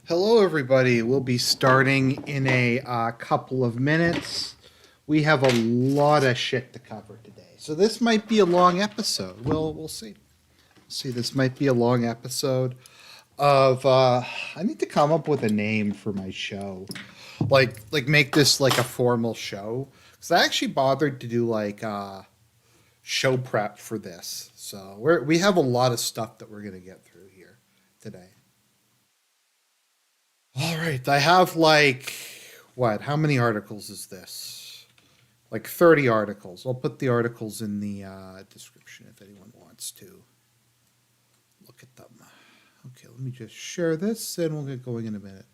Hello, everybody. We'll be starting in a couple of minutes. We have a lot of shit to cover today, so this might be a long episode. We'll see. See, this might be a long episode of. I need to come up with a name for my show, like make this like a formal show. Because I actually bothered to do show prep for this, so we have a lot of stuff that we're gonna get through here today. All right, I have like what? How many articles is this? Like 30 articles. I'll put the articles in the description if anyone wants to look at them. Okay, let me just share this and we'll get going in a minute.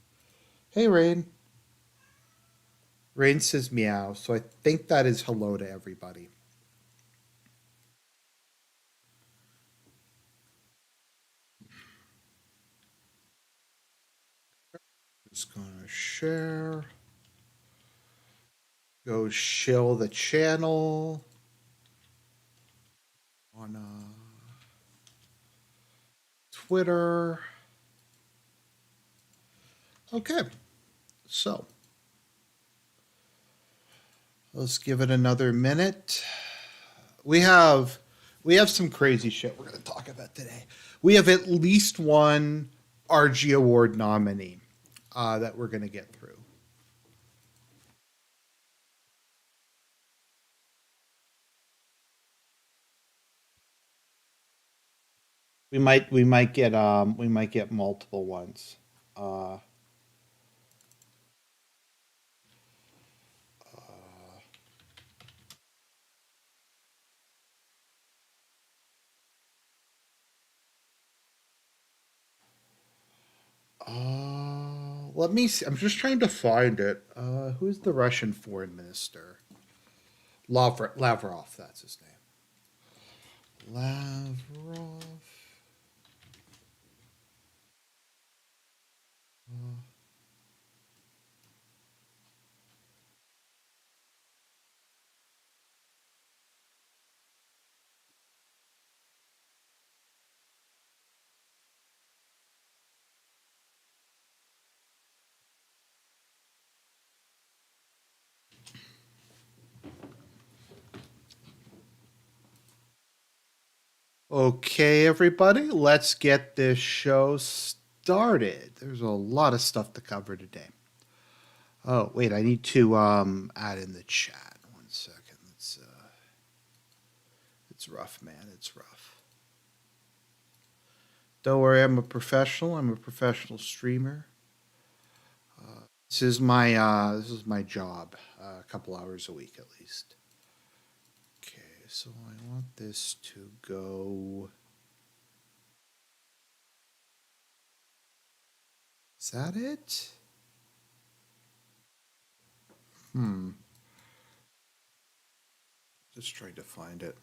Hey, Rain. Rain says meow, so I think that is hello to everybody. Just gonna share. Go shill the channel on Twitter. Okay, so let's give it another minute. We have some crazy shit we're going to talk about today. We have at least one RG Award nominee that we're going to get through. We might get multiple ones. Uh, let me see. I'm just trying to find it. Who's the Russian foreign minister? Lavrov, that's his name. Lavrov. Okay, everybody, let's get this show started. There's a lot of stuff to cover today. Oh, wait, I need to add in the chat. 1 second. It's rough, man. It's rough. Don't worry, I'm a professional. I'm a professional streamer. This is my job, a couple hours a week at least. Okay, so I want this to go. Is that it? Just trying to find it.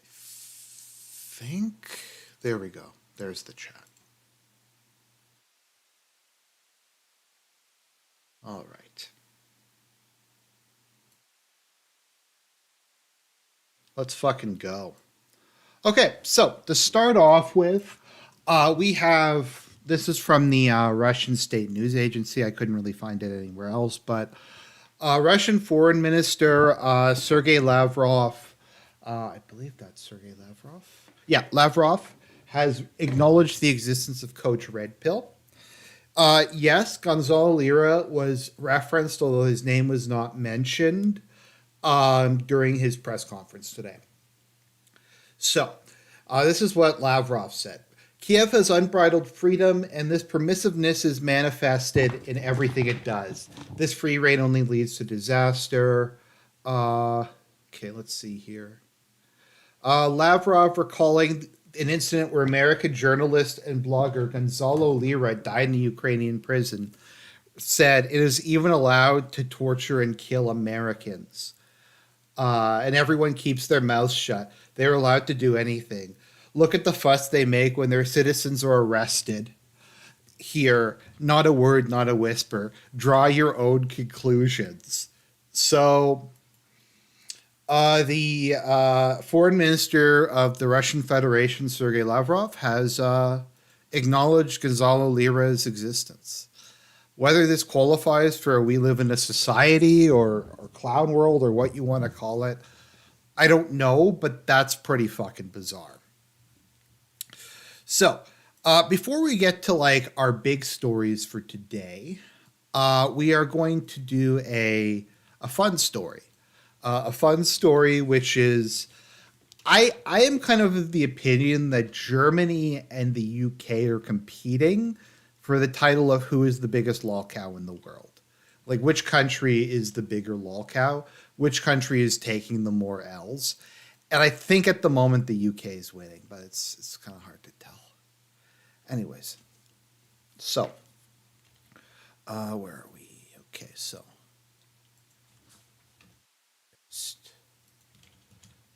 I think there we go. There's the chat. All right. Let's fucking go. Okay, so to start off with, we have this is from the Russian state news agency. I couldn't really find it anywhere else, but Russian Foreign Minister Sergei Lavrov, I believe that's Sergei Lavrov. Yeah, Lavrov has acknowledged the existence of Coach Red Pill. Yes, Gonzalo Lira was referenced, although his name was not mentioned during his press conference today. So, this is what Lavrov said. Kiev has unbridled freedom, and this permissiveness is manifested in everything it does. This free reign only leads to disaster. Okay, let's see here. Lavrov recalling an incident where American journalist and blogger Gonzalo Lira died in a Ukrainian prison, said it is even allowed to torture and kill Americans. And everyone keeps their mouths shut. They're allowed to do anything. Look at the fuss they make when their citizens are arrested. Here, not a word, not a whisper. Draw your own conclusions. So, The foreign minister of the Russian Federation, Sergei Lavrov, has acknowledged Gonzalo Lira's existence. Whether this qualifies for a we live in a society or clown world or what you want to call it, I don't know, but that's pretty fucking bizarre. So, before we get to like our big stories for today, we are going to do a fun story. A fun story, which is I am kind of the opinion that Germany and the UK are competing for the title of who is the biggest lolcow in the world. Like which country is the bigger lolcow? Which country is taking the more L's? And I think at the moment the UK is winning, but it's kind of hard to tell. Anyways, so where are we? Okay, so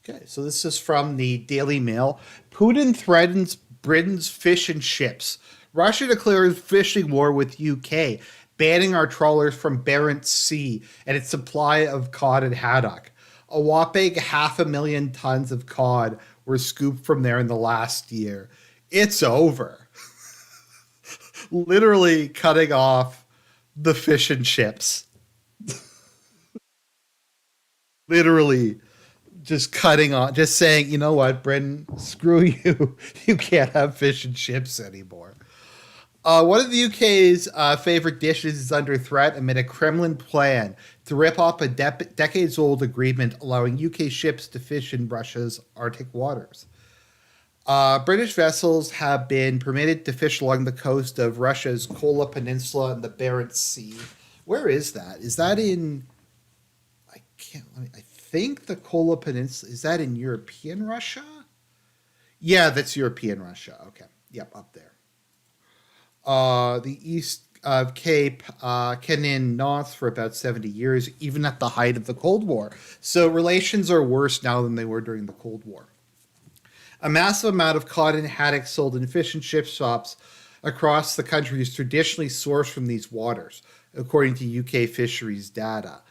okay, so this is from the Daily Mail. Putin threatens Britain's fish and chips. Russia declares fishing war with UK, banning our trawlers from Barents Sea and its supply of cod and haddock. A whopping 500,000 tons of cod were scooped from there in the last year. It's over. Literally cutting off the fish and chips. Literally just cutting on, just saying, you know what, Britain, screw you. You can't have fish and chips anymore. One of the UK's favorite dishes is under threat amid a Kremlin plan to rip off a decades old agreement allowing UK ships to fish in Russia's Arctic waters. British vessels have been permitted to fish along the coast of Russia's Kola Peninsula and the Barents Sea. Where is that? Is that in? I can't. I think the Kola Peninsula is that in European Russia? Yeah, that's European Russia. Okay. Yep, up there. The east of Cape Kenin North for about 70 years, even at the height of the Cold War. So relations are worse now than they were during the Cold War. A massive amount of cod and haddock sold in fish and chip shops across the country is traditionally sourced from these waters, according to UK fisheries data.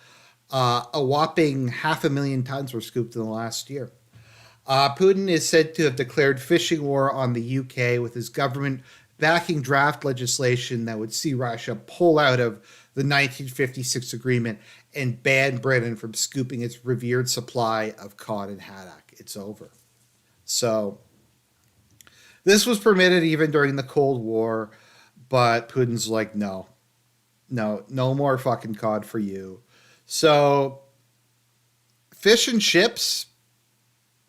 A whopping 500,000 tons were scooped in the last year. Putin is said to have declared fishing war on the UK, with his government backing draft legislation that would see Russia pull out of the 1956 agreement and ban Britain from scooping its revered supply of cod and haddock. It's over. So this was permitted even during the Cold War, but Putin's like, no, no more fucking cod for you. So fish and chips,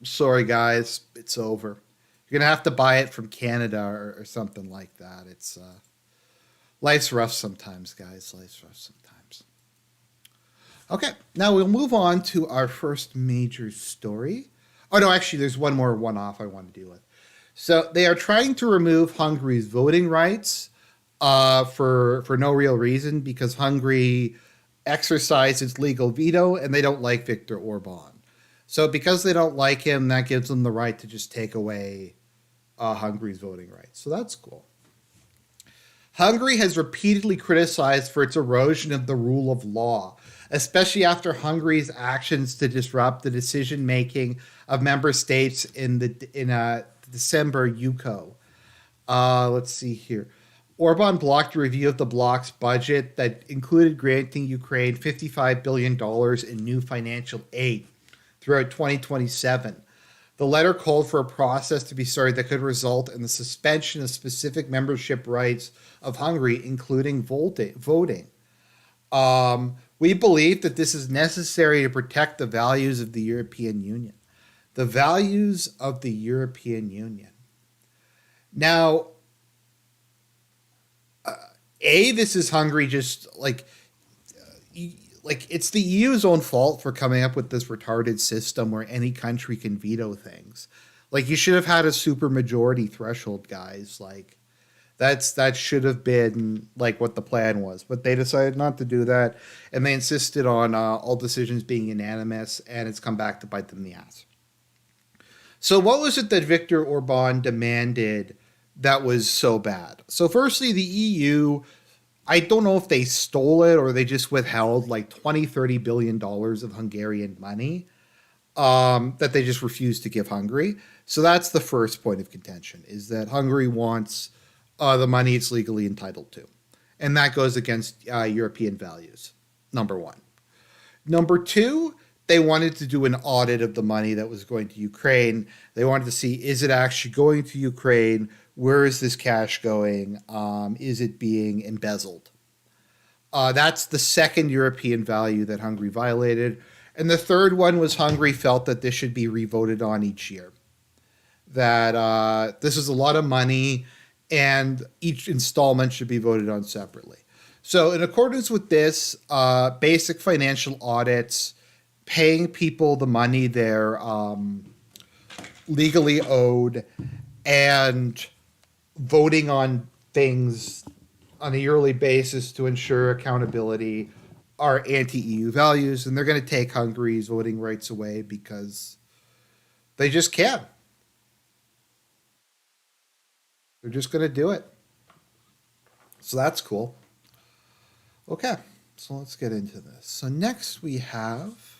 sorry guys, it's over. You're gonna have to buy it from Canada or something like that. It's life's rough sometimes, guys. Life's rough sometimes. Okay, now we'll move on to our first major story. Oh no, actually, there's one more one-off I want to deal with. So they are trying to remove Hungary's voting rights for no real reason because Hungary exercised its legal veto and they don't like Viktor Orban. So because they don't like him, that gives them the right to just take away Hungary's voting rights. So that's cool. Hungary has repeatedly criticized for its erosion of the rule of law, especially after Hungary's actions to disrupt the decision making of member states in December UCO. Let's see here. Orban blocked a review of the bloc's budget that included granting Ukraine $55 billion in new financial aid throughout 2027. The letter called for a process to be started that could result in the suspension of specific membership rights of Hungary, including voting. We believe that this is necessary to protect the values of the European Union. The values of the European Union. Now, this is Hungary just like it's the EU's own fault for coming up with this retarded system where any country can veto things. Like you should have had a super majority threshold, guys. Like that should have been like what the plan was, but they decided not to do that, and they insisted on all decisions being unanimous, and it's come back to bite them in the ass. So what was it that Viktor Orban demanded that was so bad? So firstly, the EU, I don't know if they stole it or they just withheld like $20, $30 billion of Hungarian money. that they just refuse to give Hungary. So that's the first point of contention, is that Hungary wants the money it's legally entitled to. And that goes against European values, number one. Number two, they wanted to do an audit of the money that was going to Ukraine. They wanted to see, is it actually going to Ukraine? Where is this cash going? Is it being embezzled? That's the second European value that Hungary violated. And the third one was Hungary felt that this should be revoted on each year. That this is a lot of money and each installment should be voted on separately. So, in accordance with this, basic financial audits, paying people the money they're legally owed, and voting on things on a yearly basis to ensure accountability are anti-EU values, and they're going to take Hungary's voting rights away because they just can. They're just going to do it. So that's cool. Okay, so let's get into this. So next we have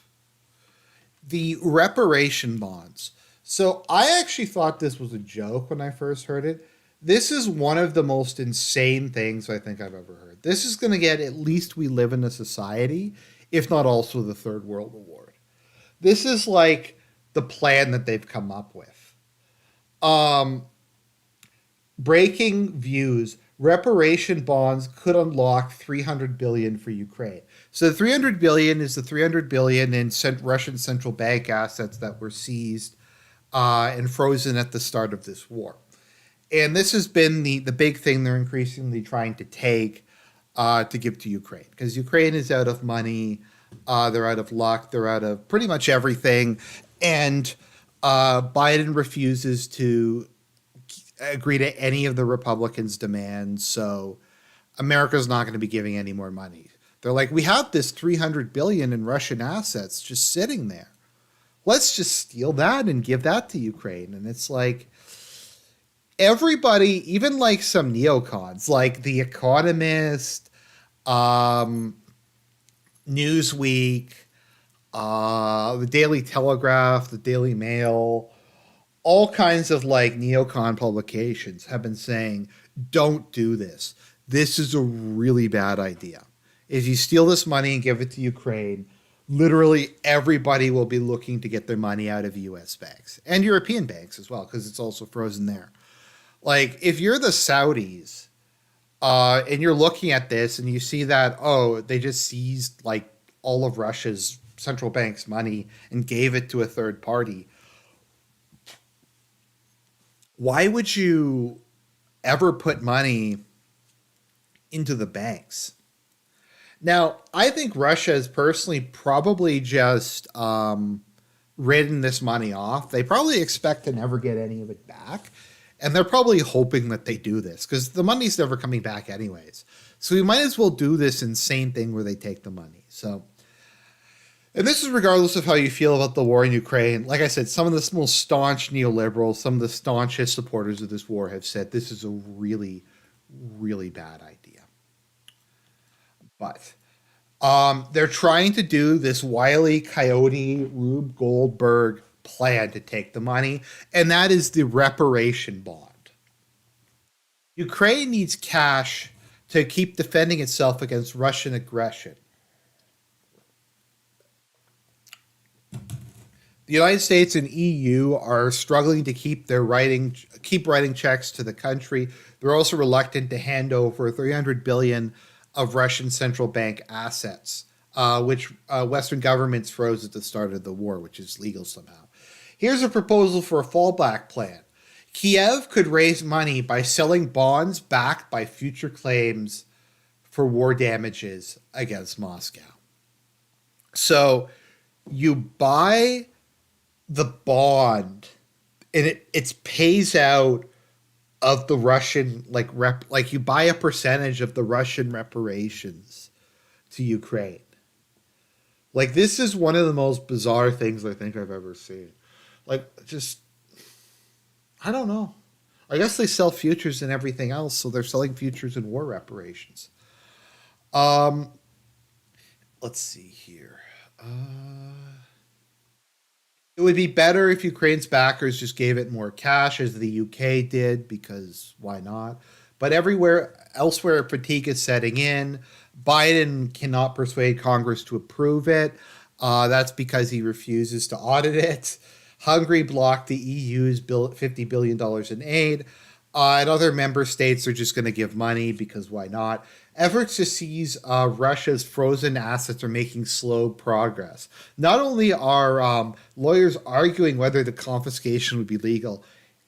the reparation bonds. So I actually thought this was a joke when I first heard it. This is one of the most insane things I think I've ever heard. This is going to get at least we live in a society, if not also the Third World Award. This is like the plan that they've come up with. Breaking views, reparation bonds could unlock 300 billion for Ukraine. So the 300 billion is the 300 billion in Russian central bank assets that were seized and frozen at the start of this war. And this has been the big thing they're increasingly trying to take to give to Ukraine, because Ukraine is out of money, they're out of luck, they're out of pretty much everything, and Biden refuses to agree to any of the Republicans' demands, so America's not going to be giving any more money. They're like, we have this 300 billion in Russian assets just sitting there. Let's just steal that and give that to Ukraine. And it's like, everybody, even like some neocons, like The Economist, Newsweek, the Daily Telegraph, the Daily Mail, all kinds of like neocon publications have been saying, don't do this. This is a really bad idea. If you steal this money and give it to Ukraine, literally everybody will be looking to get their money out of US banks and European banks as well, because it's also frozen there. Like, if you're the Saudis and you're looking at this and you see that, oh, they just seized like all of Russia's central bank's money and gave it to a third party, why would you ever put money into the banks? Now, I think Russia has personally probably just written this money off. They probably expect to never get any of it back. And they're probably hoping that they do this because the money's never coming back anyways. So we might as well do this insane thing where they take the money. So, and this is regardless of how you feel about the war in Ukraine. Like I said, some of the most staunch neoliberals, some of the staunchest supporters of this war have said this is a really, really bad idea. But they're trying to do this Wilie, Coyote, Rube Goldberg plan to take the money, and that is the reparation bond. Ukraine needs cash to keep defending itself against Russian aggression. The United States and EU are struggling to keep writing checks to the country. They're also reluctant to hand over 300 billion of Russian central bank assets, which Western governments froze at the start of the war, which is legal somehow. Here's a proposal for a fallback plan. Kiev could raise money by selling bonds backed by future claims for war damages against Moscow. So you buy the bond and it pays out of the Russian like you buy a percentage of the Russian reparations to Ukraine. Like, this is one of the most bizarre things I think I've ever seen. Like, just, I don't know. I guess they sell futures and everything else, so they're selling futures and war reparations. Let's see here. It would be better if Ukraine's backers just gave it more cash, as the UK did, because why not? But everywhere elsewhere, fatigue is setting in. Biden cannot persuade Congress to approve it. That's because he refuses to audit it. Hungary blocked the EU's $50 billion in aid. And other member states are just going to give money because why not? Efforts to seize Russia's frozen assets are making slow progress. Not only are lawyers arguing whether the confiscation would be legal,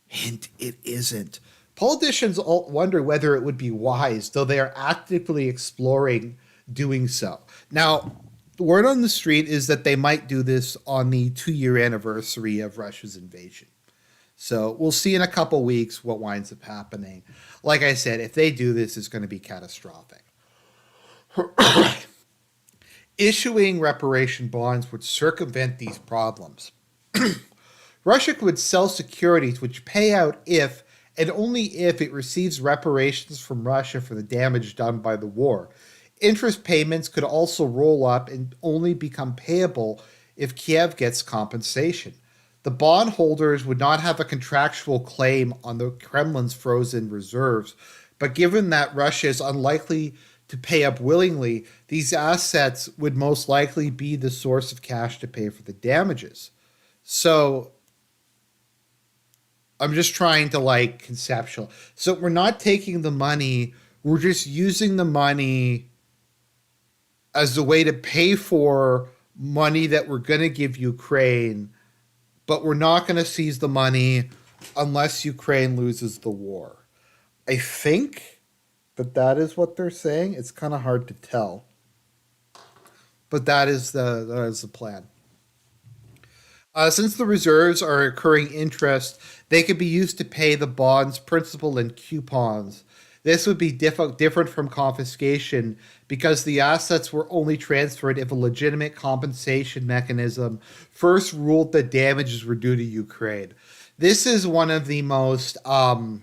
hint, it isn't. Politicians wonder whether it would be wise, though they are actively exploring doing so. Now, the word on the street is that they might do this on the 2-year anniversary of Russia's invasion. So we'll see in a couple weeks what winds up happening. Like I said, if they do this, it's going to be catastrophic. Issuing reparation bonds would circumvent these problems. Russia would sell securities which pay out if and only if it receives reparations from Russia for the damage done by the war. Interest payments could also roll up and only become payable if Kiev gets compensation. The bondholders would not have a contractual claim on the Kremlin's frozen reserves, but given that Russia is unlikely to pay up willingly, these assets would most likely be the source of cash to pay for the damages. So I'm just trying to conceptual. So we're not taking the money, we're just using the money as a way to pay for money that we're going to give Ukraine, but we're not going to seize the money unless Ukraine loses the war. I think that is what they're saying. It's kind of hard to tell, but that is the plan. Since the reserves are accruing interest, they could be used to pay the bond's principal and coupons. This would be different from confiscation because the assets were only transferred if a legitimate compensation mechanism first ruled that damages were due to Ukraine. This is one of the most, I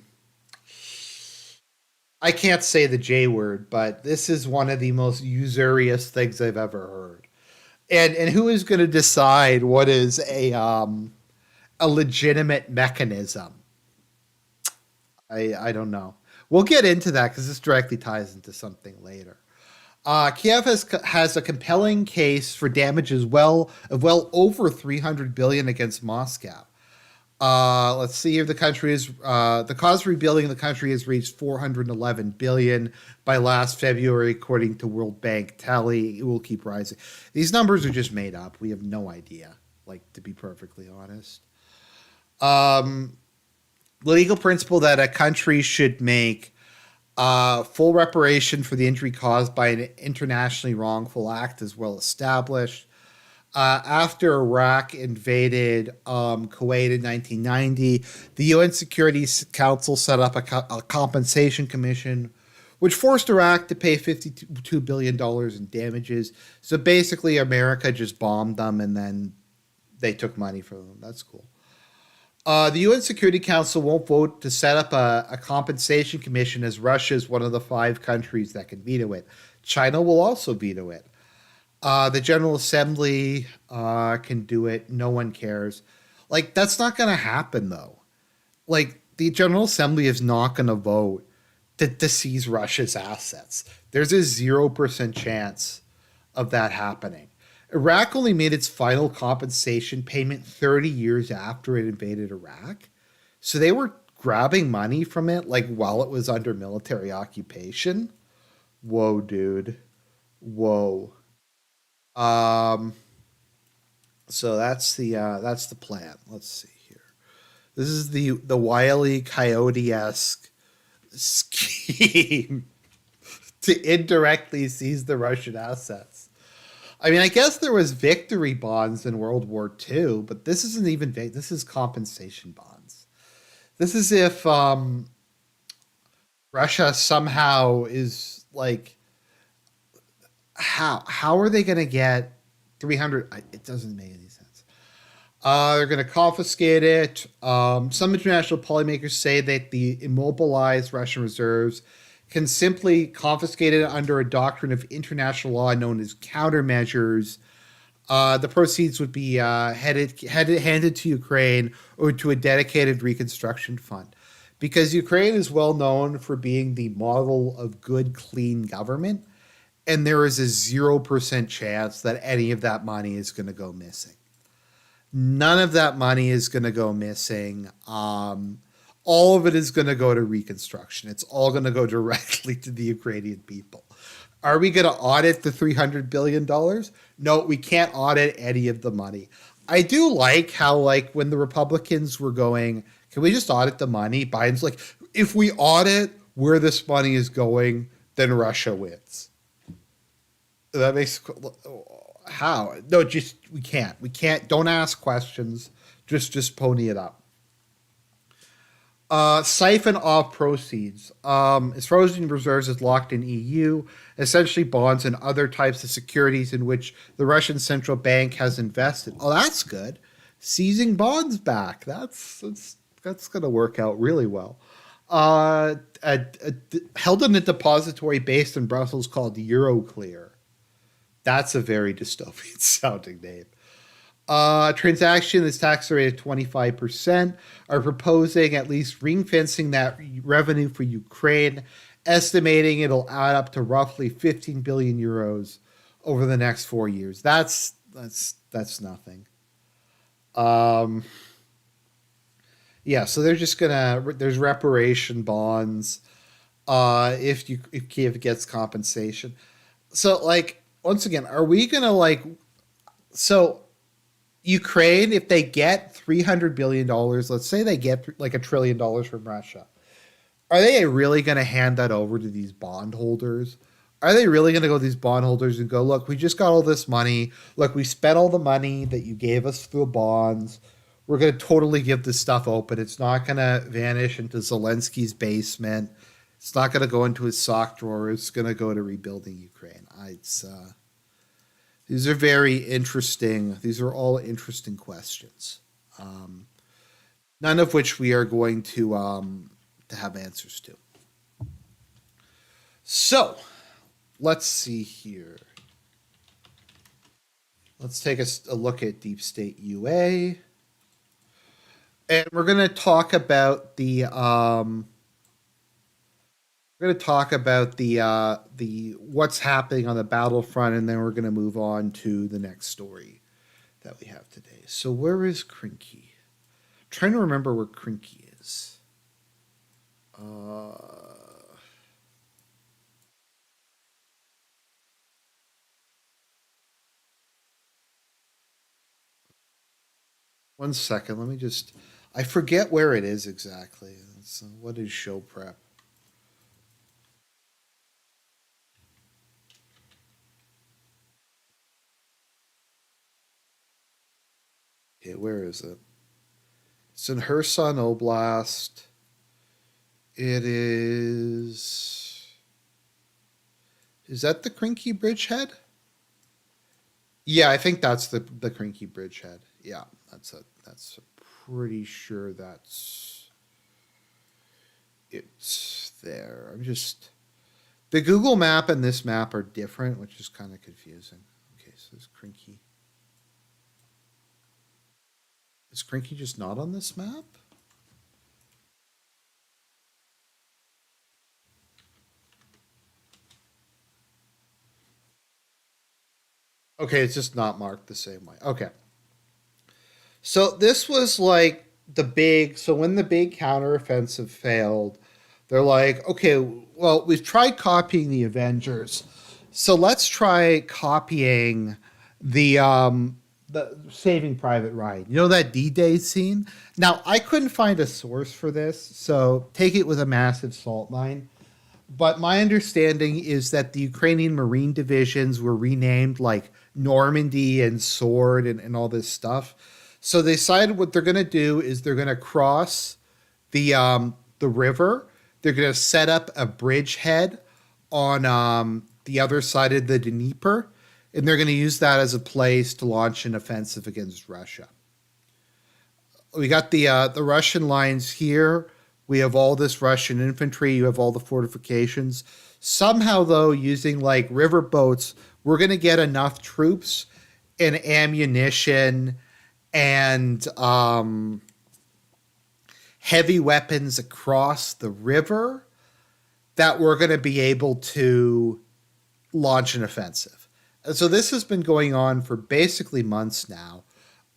can't say the J word, but this is one of the most usurious things I've ever heard. And who is going to decide what is a legitimate mechanism? I don't know. We'll get into that because this directly ties into something later. Kiev has a compelling case for damages well over $300 billion against Moscow. Let's see here. The cost of rebuilding the country has reached $411 billion by last February, according to World Bank tally. It will keep rising. These numbers are just made up. We have no idea, to be perfectly honest. The legal principle that a country should make full reparation for the injury caused by an internationally wrongful act is well established. After Iraq invaded Kuwait in 1990, the UN Security Council set up a compensation commission, which forced Iraq to pay $52 billion in damages. So basically, America just bombed them and then they took money from them. That's cool. The UN Security Council won't vote to set up a compensation commission, as Russia is one of the 5 countries that can veto it. China will also veto it. The General Assembly can do it. No one cares. That's not going to happen, though. The General Assembly is not going to vote to seize Russia's assets. There's a 0% chance of that happening. Iraq only made its final compensation payment 30 years after it invaded Iraq. So they were grabbing money from it while it was under military occupation. Whoa, dude. Whoa. So that's the plan. Let's see here. This is the Wilie Coyote-esq scheme to indirectly seize the Russian assets. I mean, I guess there was victory bonds in World War II, but this isn't even this is compensation bonds. This is if Russia somehow is how are they going to get 300? It doesn't make any sense. They're going to confiscate it. Some international policymakers say that the immobilized Russian reserves can simply confiscate it under a doctrine of international law known as countermeasures. The proceeds would be handed to Ukraine or to a dedicated reconstruction fund. Because Ukraine is well known for being the model of good, clean government, and there is a 0% chance that any of that money is going to go missing. None of that money is going to go missing. All of it is going to go to reconstruction. It's all going to go directly to the Ukrainian people. Are we going to audit the $300 billion? No, we can't audit any of the money. I do like how, like, when the Republicans were going, can we just audit the money? Biden's like, if we audit where this money is going, then Russia wins. That makes how? No, just we can't. We can't. Don't ask questions. Just pony it up. Siphon off proceeds. As frozen reserves is locked in EU, essentially bonds and other types of securities in which the Russian central bank has invested. Oh, that's good. Seizing bonds back. That's going to work out really well. Held in a depository based in Brussels called Euroclear. That's a very dystopian sounding name. Transaction is tax rate at 25%, are proposing at least ring fencing that revenue for Ukraine, estimating it'll add up to roughly 15 billion euros over the next 4 years. That's nothing. Yeah, so they're just there's reparation bonds if Kiev gets compensation. So, like, once again, are we gonna so Ukraine, if they get $300 billion, let's say they get like $1 trillion from Russia, are they really going to hand that over to these bondholders? Are they really going to go to these bondholders and go, look, we just got all this money. Look, we spent all the money that you gave us through bonds. We're going to totally give this stuff open. It's not going to vanish into Zelensky's basement. It's not going to go into his sock drawer. It's going to go to rebuilding Ukraine. These are very interesting. These are all interesting questions, none of which we are going to have answers to. So, let's see here. Let's take a look at Deep State UA, and we're going to talk about the what's happening on the battlefront, and then we're going to move on to the next story that we have today. So where is Krinky? I'm trying to remember where Krinky is. One second. Let me just. I forget where it is exactly. So what is show prep? Okay, where is it? It's in Kherson Oblast. It is. Is that the Krinky Bridgehead? Yeah, I think that's the Krinky Bridgehead. Yeah, that's pretty sure it's there. The Google map and this map are different, which is kind of confusing. Okay, so there's Krinky. Is Krinky just not on this map? Okay, it's just not marked the same way. Okay. So this was like so when the big counteroffensive failed, they're like, okay, well, we've tried copying the Avengers. So let's try copying the Saving Private Ryan. You know that D-Day scene? Now, I couldn't find a source for this, so take it with a massive salt mine. But my understanding is that the Ukrainian Marine divisions were renamed like Normandy and Sword and all this stuff. So they decided what they're going to do is they're going to cross the river. They're going to set up a bridgehead on the other side of the Dnieper, and they're going to use that as a place to launch an offensive against Russia. We got the Russian lines here. We have all this Russian infantry. You have all the fortifications. Somehow, though, using like river boats, we're going to get enough troops and ammunition and heavy weapons across the river that we're going to be able to launch an offensive. And so this has been going on for basically months now,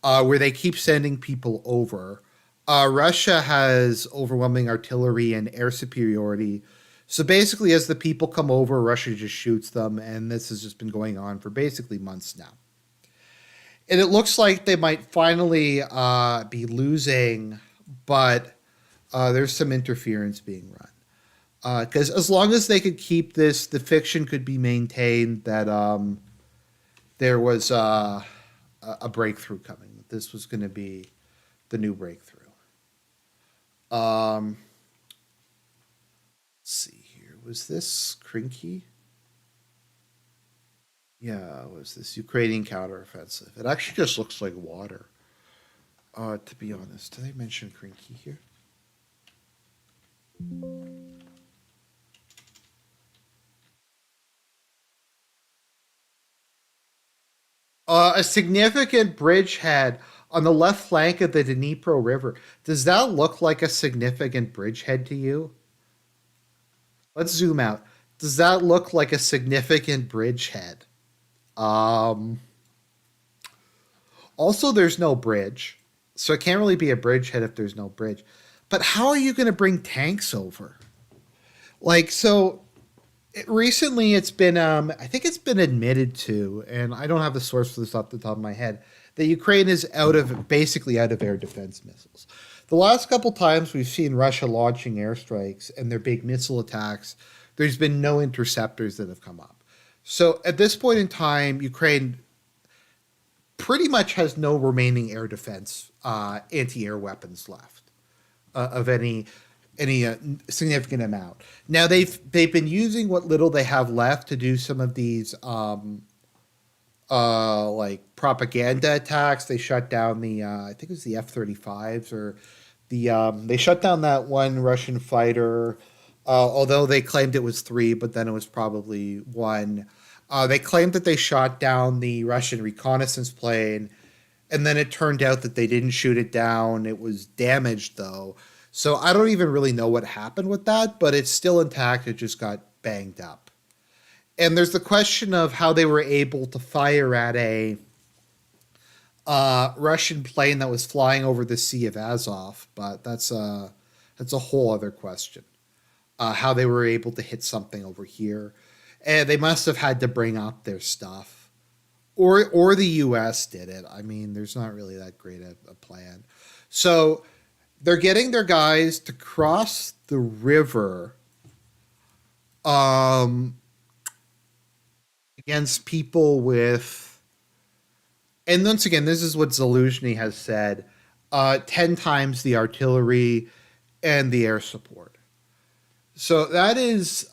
where they keep sending people over. Russia has overwhelming artillery and air superiority. So basically, as the people come over, Russia just shoots them, and this has just been going on for basically months now. And it looks like they might finally be losing, but there's some interference being run. Because as long as they could keep this, the fiction could be maintained that there was a breakthrough coming. That this was going to be the new breakthrough. Let's see here. Was this Krinky? Yeah, it was this Ukrainian counteroffensive. It actually just looks like water. To be honest, did they mention Krinky here? A significant bridgehead on the left flank of the Dnipro River. Does that look like a significant bridgehead to you? Let's zoom out. Does that look like a significant bridgehead? Um, Also, there's no bridge, so it can't really be a bridgehead if there's no bridge. But how are you going to bring tanks over? Like, so recently it's been I think it's been admitted to, and I don't have the source for this off the top of my head, that Ukraine is basically out of air defense missiles. The last couple times we've seen Russia launching airstrikes and their big missile attacks, there's been no interceptors that have come up. So at this point in time, Ukraine pretty much has no remaining air defense anti-air weapons left of any significant amount. Now they've been using what little they have left to do some of these like propaganda attacks. They shut down the I think it was the F-35s, or they shut down that one Russian fighter. Although they claimed it was three, but then it was probably one. They claimed that they shot down the Russian reconnaissance plane, and then it turned out that they didn't shoot it down. It was damaged, though. So I don't even really know what happened with that, but it's still intact. It just got banged up. And there's the question of how they were able to fire at a Russian plane that was flying over the Sea of Azov, but that's a whole other question. How they were able to hit something over here. And they must have had to bring up their stuff. Or the US did it. I mean, there's not really that great a plan. So they're getting their guys to cross the river against people with, and once again, this is what Zaluzhny has said, 10 times the artillery and the air support. So that is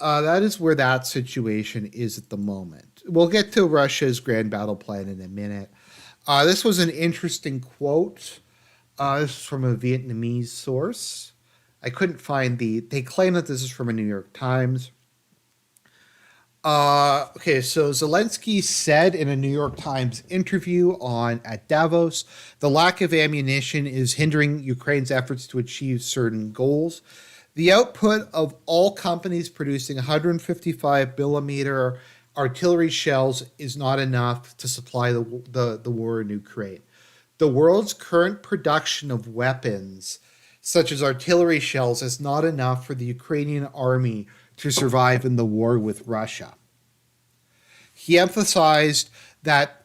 where that situation is at the moment. We'll get to Russia's grand battle plan in a minute. This was an interesting quote. This is from a Vietnamese source. I couldn't find they claim that this is from a New York Times. Okay, so Zelensky said in a New York Times interview at Davos, the lack of ammunition is hindering Ukraine's efforts to achieve certain goals. The output of all companies producing 155 millimeter artillery shells is not enough to supply the war in Ukraine. The world's current production of weapons, such as artillery shells, is not enough for the Ukrainian army to survive in the war with Russia. He emphasized that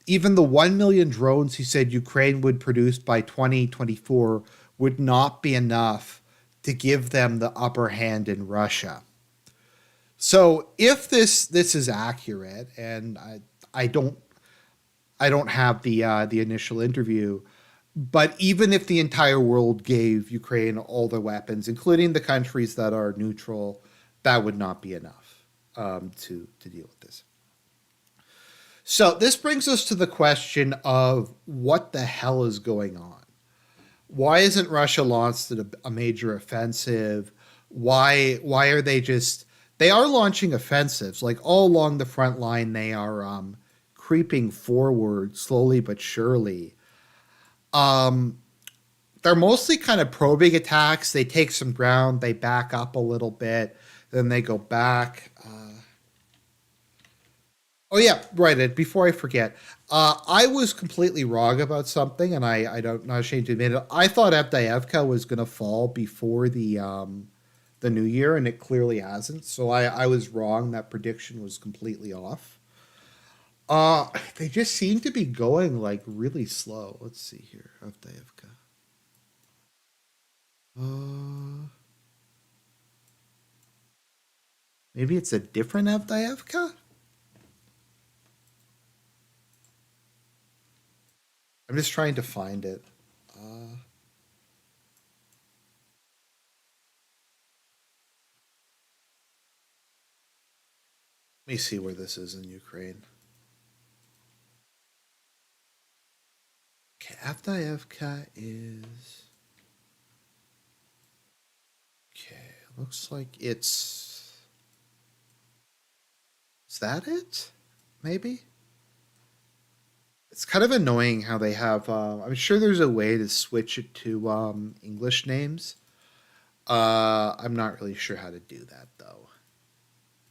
even the 1 million drones he said Ukraine would produce by 2024 would not be enough to give them the upper hand in Russia. So if this is accurate, and I don't have the initial interview, but even if the entire world gave Ukraine all the weapons, including the countries that are neutral, that would not be enough to deal with this. So this brings us to the question of what the hell is going on. Why isn't Russia launched a major offensive? Why are they are launching offensives, like all along the front line? They are creeping forward slowly but surely. Um, they're mostly kind of probing attacks. They take some ground, they back up a little bit, then they go back. Oh yeah, right. Before I forget, I was completely wrong about something, and I don't not ashamed to admit it. I thought Avdiivka was going to fall before the new year, and it clearly hasn't. So I was wrong. That prediction was completely off. They just seem to be going like really slow. Let's see here, Avdiivka. Uh, maybe it's a different Avdiivka. I'm just trying to find it. Let me see where this is in Ukraine. Okay, Avdiivka is. Okay, looks like it's. Is that it? Maybe? It's kind of annoying how they have. I'm sure there's a way to switch it to English names. I'm not really sure how to do that though.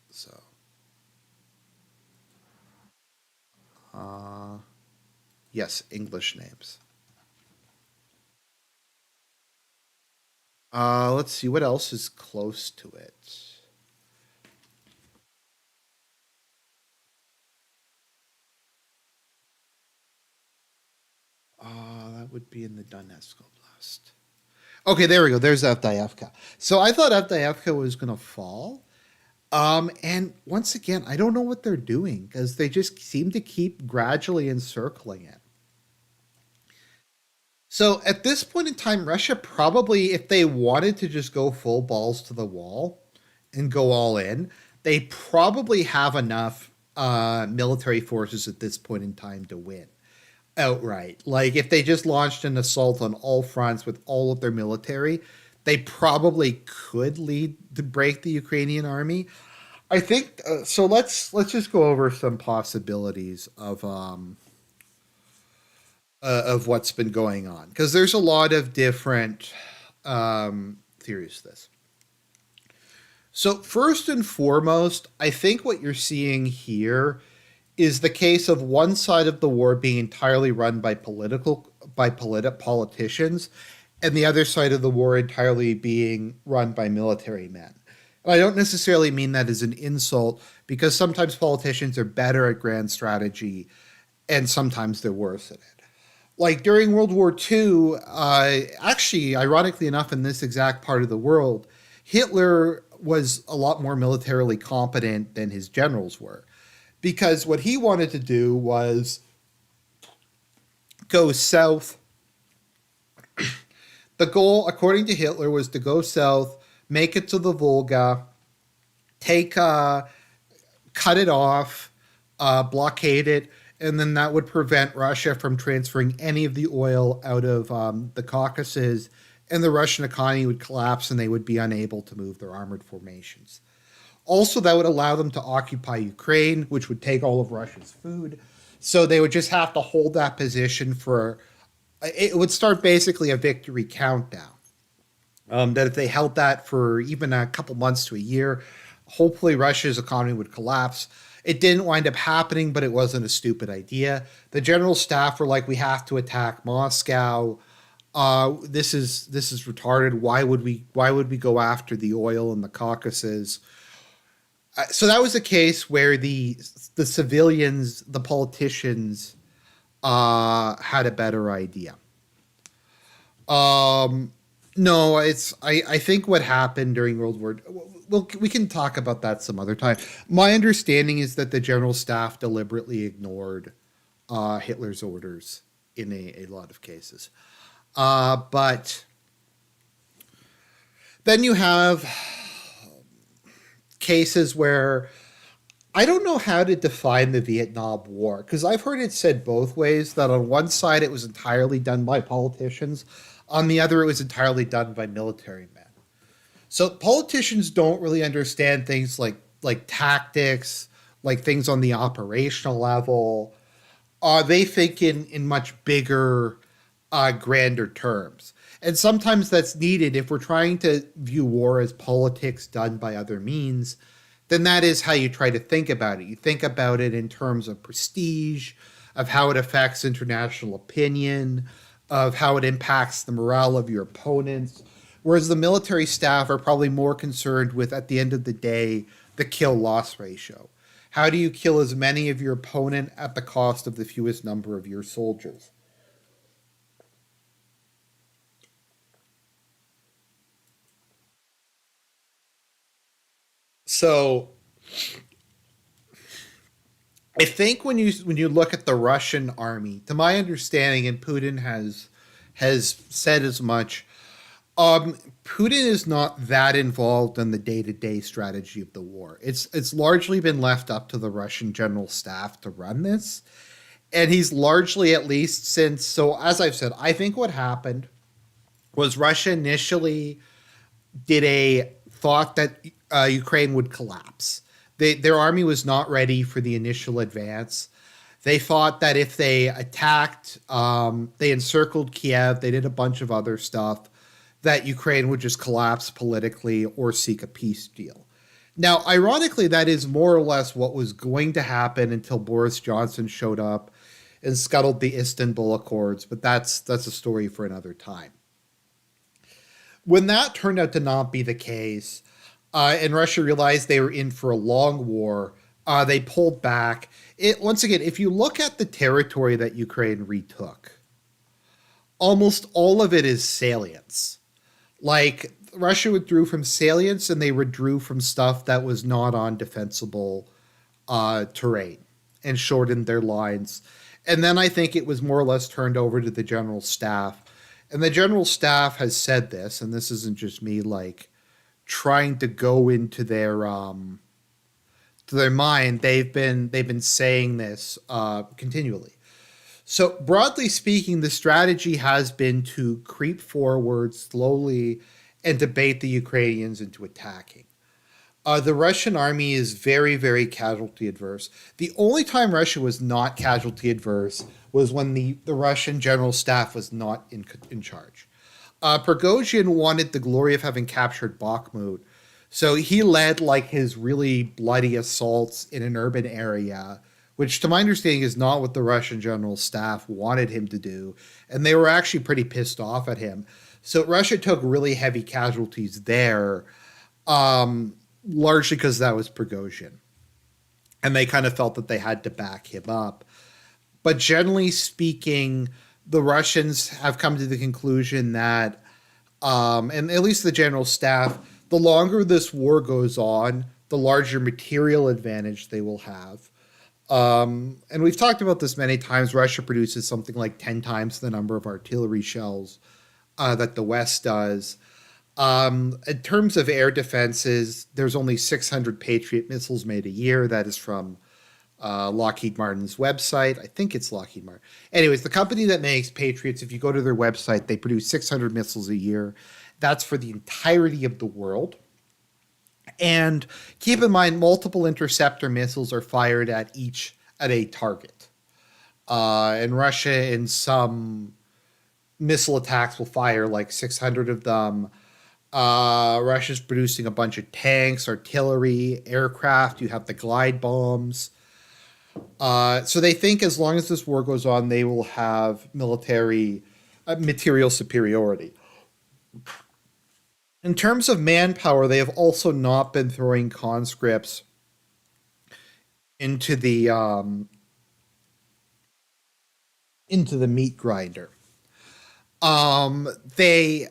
So, uh, yes, English names. Let's see what else is close to it. That would be in the Donetsk Oblast. Okay, there we go. There's Avdiivka. So I thought Avdiivka was going to fall. And once again, I don't know what they're doing because they just seem to keep gradually encircling it. So at this point in time, Russia probably, if they wanted to just go full balls to the wall and go all in, they probably have enough military forces at this point in time to win outright. Like if they just launched an assault on all fronts with all of their military, they probably could lead to break the Ukrainian army. I think so. Let's just go over some possibilities of what's been going on because there's a lot of different theories to this. So first and foremost, I think what you're seeing here is the case of one side of the war being entirely run by politicians, and the other side of the war entirely being run by military men. And I don't necessarily mean that as an insult because sometimes politicians are better at grand strategy and sometimes they're worse at it. Like during World War II, actually, ironically enough, in this exact part of the world, Hitler was a lot more militarily competent than his generals were because what he wanted to do was go south. The goal, according to Hitler, was to go south, make it to the Volga, take, cut it off, blockade it, and then that would prevent Russia from transferring any of the oil out of the Caucasus, and the Russian economy would collapse and they would be unable to move their armored formations. Also, that would allow them to occupy Ukraine, which would take all of Russia's food. So they would just have to hold that position for. It would start basically a victory countdown. That if they held that for even a couple months to a year, hopefully Russia's economy would collapse. It didn't wind up happening, but it wasn't a stupid idea. The general staff were like, "We have to attack Moscow. This is retarded. Why would we go after the oil in the Caucasus?" So that was a case where the civilians, the politicians, had a better idea. No, I think what happened during World War. Well, we can talk about that some other time. My understanding is that the general staff deliberately ignored Hitler's orders in a lot of cases. But then you have cases where I don't know how to define the Vietnam War because I've heard it said both ways that on one side it was entirely done by politicians, on the other it was entirely done by military men. So politicians don't really understand things like tactics, like things on the operational level. They think in much bigger, grander terms. And sometimes that's needed if we're trying to view war as politics done by other means. Then that is how you try to think about it. You think about it in terms of prestige, of how it affects international opinion, of how it impacts the morale of your opponents. Whereas the military staff are probably more concerned with, at the end of the day, the kill loss ratio. How do you kill as many of your opponent at the cost of the fewest number of your soldiers? So I think when you look at the Russian army, to my understanding, and Putin has said as much, Putin is not that involved in the day to day strategy of the war. It's largely been left up to the Russian general staff to run this, and he's largely, at least since, so as I've said, I think what happened was Russia initially did a thought that Ukraine would collapse. Their army was not ready for the initial advance. They thought that if they attacked, they encircled Kiev, they did a bunch of other stuff, that Ukraine would just collapse politically or seek a peace deal. Now, ironically, that is more or less what was going to happen until Boris Johnson showed up and scuttled the Istanbul Accords, but that's a story for another time. When that turned out to not be the case, and Russia realized they were in for a long war, they pulled back. Once again, if you look at the territory that Ukraine retook, almost all of it is salients. Like Russia withdrew from salients, and they withdrew from stuff that was not on defensible terrain and shortened their lines. And then I think it was more or less turned over to the general staff. And the general staff has said this, and this isn't just me like trying to go into their to their mind. They've been saying this continually. So broadly speaking, the strategy has been to creep forward slowly and to bait the Ukrainians into attacking. The Russian army is very, very casualty adverse. The only time Russia was not casualty adverse was when the Russian general staff was not in charge. Prigozhin wanted the glory of having captured Bakhmut, so he led like his really bloody assaults in an urban area, which to my understanding is not what the Russian general staff wanted him to do, and they were actually pretty pissed off at him. So Russia took really heavy casualties there, largely because that was Prigozhin, and they kind of felt that they had to back him up. But generally speaking, the Russians have come to the conclusion that, and at least the general staff, the longer this war goes on, the larger material advantage they will have. And we've talked about this many times. Russia produces something like 10 times the number of artillery shells that the West does. In terms of air defenses, there's only 600 Patriot missiles made a year. That is from Lockheed Martin's website. I think it's Lockheed Martin. Anyways, the company that makes Patriots, if you go to their website, they produce 600 missiles a year. That's for the entirety of the world. And keep in mind, multiple interceptor missiles are fired at a target. And Russia, in some missile attacks, will fire like 600 of them. Russia's producing a bunch of tanks, artillery, aircraft. You have the glide bombs. So they think as long as this war goes on, they will have military material superiority. In terms of manpower, they have also not been throwing conscripts into the meat grinder. They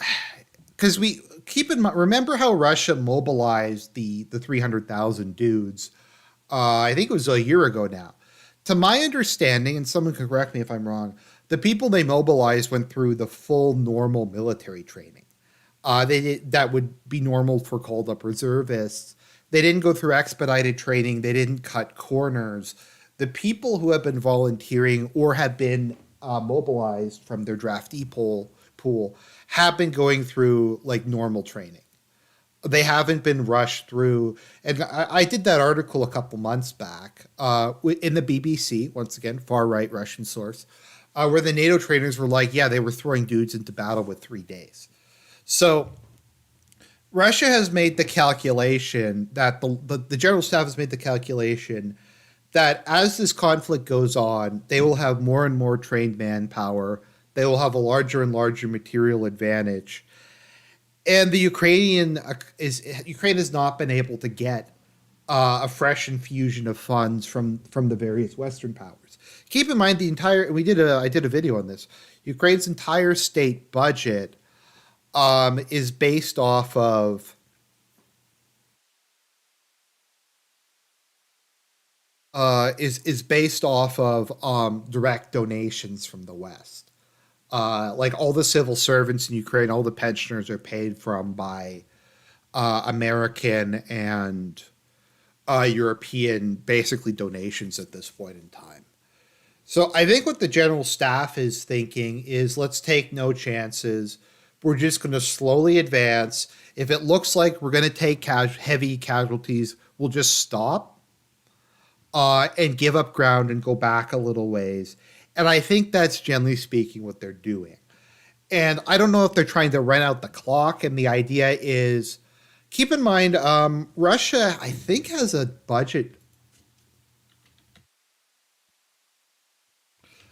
because we keep in mind, remember how Russia mobilized the 300,000 dudes? I think it was a year ago now. To my understanding, and someone can correct me if I'm wrong, the people they mobilized went through the full normal military training. That would be normal for called up reservists. They didn't go through expedited training. They didn't cut corners. The people who have been volunteering or have been mobilized from their draftee pool have been going through like normal training. They haven't been rushed through. And I did that article a couple months back in the BBC, once again, far right Russian source, where the NATO trainers were like, yeah, they were throwing dudes into battle with 3 days. So Russia has made the calculation that the general staff has made the calculation that as this conflict goes on, they will have more and more trained manpower. They will have a larger and larger material advantage. And the Ukraine has not been able to get a fresh infusion of funds from the various Western powers. Keep in mind I did a video on this. Ukraine's entire state budget is based off of is based off of direct donations from the West. Like all the civil servants in Ukraine, all the pensioners are paid from by American and European, basically donations at this point in time. So I think what the general staff is thinking is let's take no chances. We're just going to slowly advance. If it looks like we're going to take heavy casualties, we'll just stop and give up ground and go back a little ways. And I think that's generally speaking what they're doing. And I don't know if they're trying to run out the clock. And the idea is keep in mind, Russia, I think, has a budget.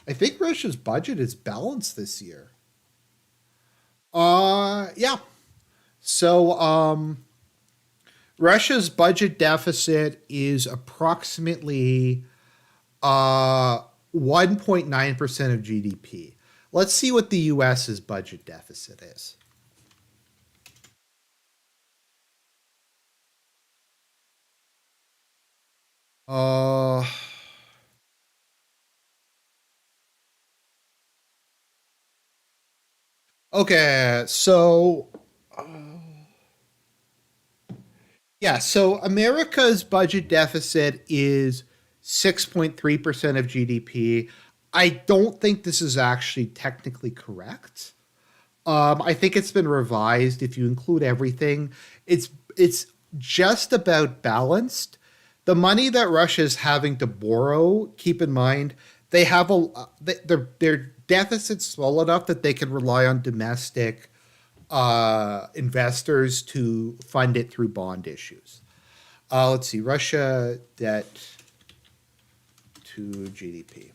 I think Russia's budget is balanced this year. Yeah. So, Russia's budget deficit is approximately 1.9% of GDP. Let's see what the US's budget deficit is. Uh, okay, so yeah, so America's budget deficit is 6.3% of GDP. I don't think this is actually technically correct. I think it's been revised. If you include everything, it's just about balanced. The money that Russia is having to borrow, keep in mind, they have their deficit's small enough that they can rely on domestic investors to fund it through bond issues. Let's see, Russia debt to GDP.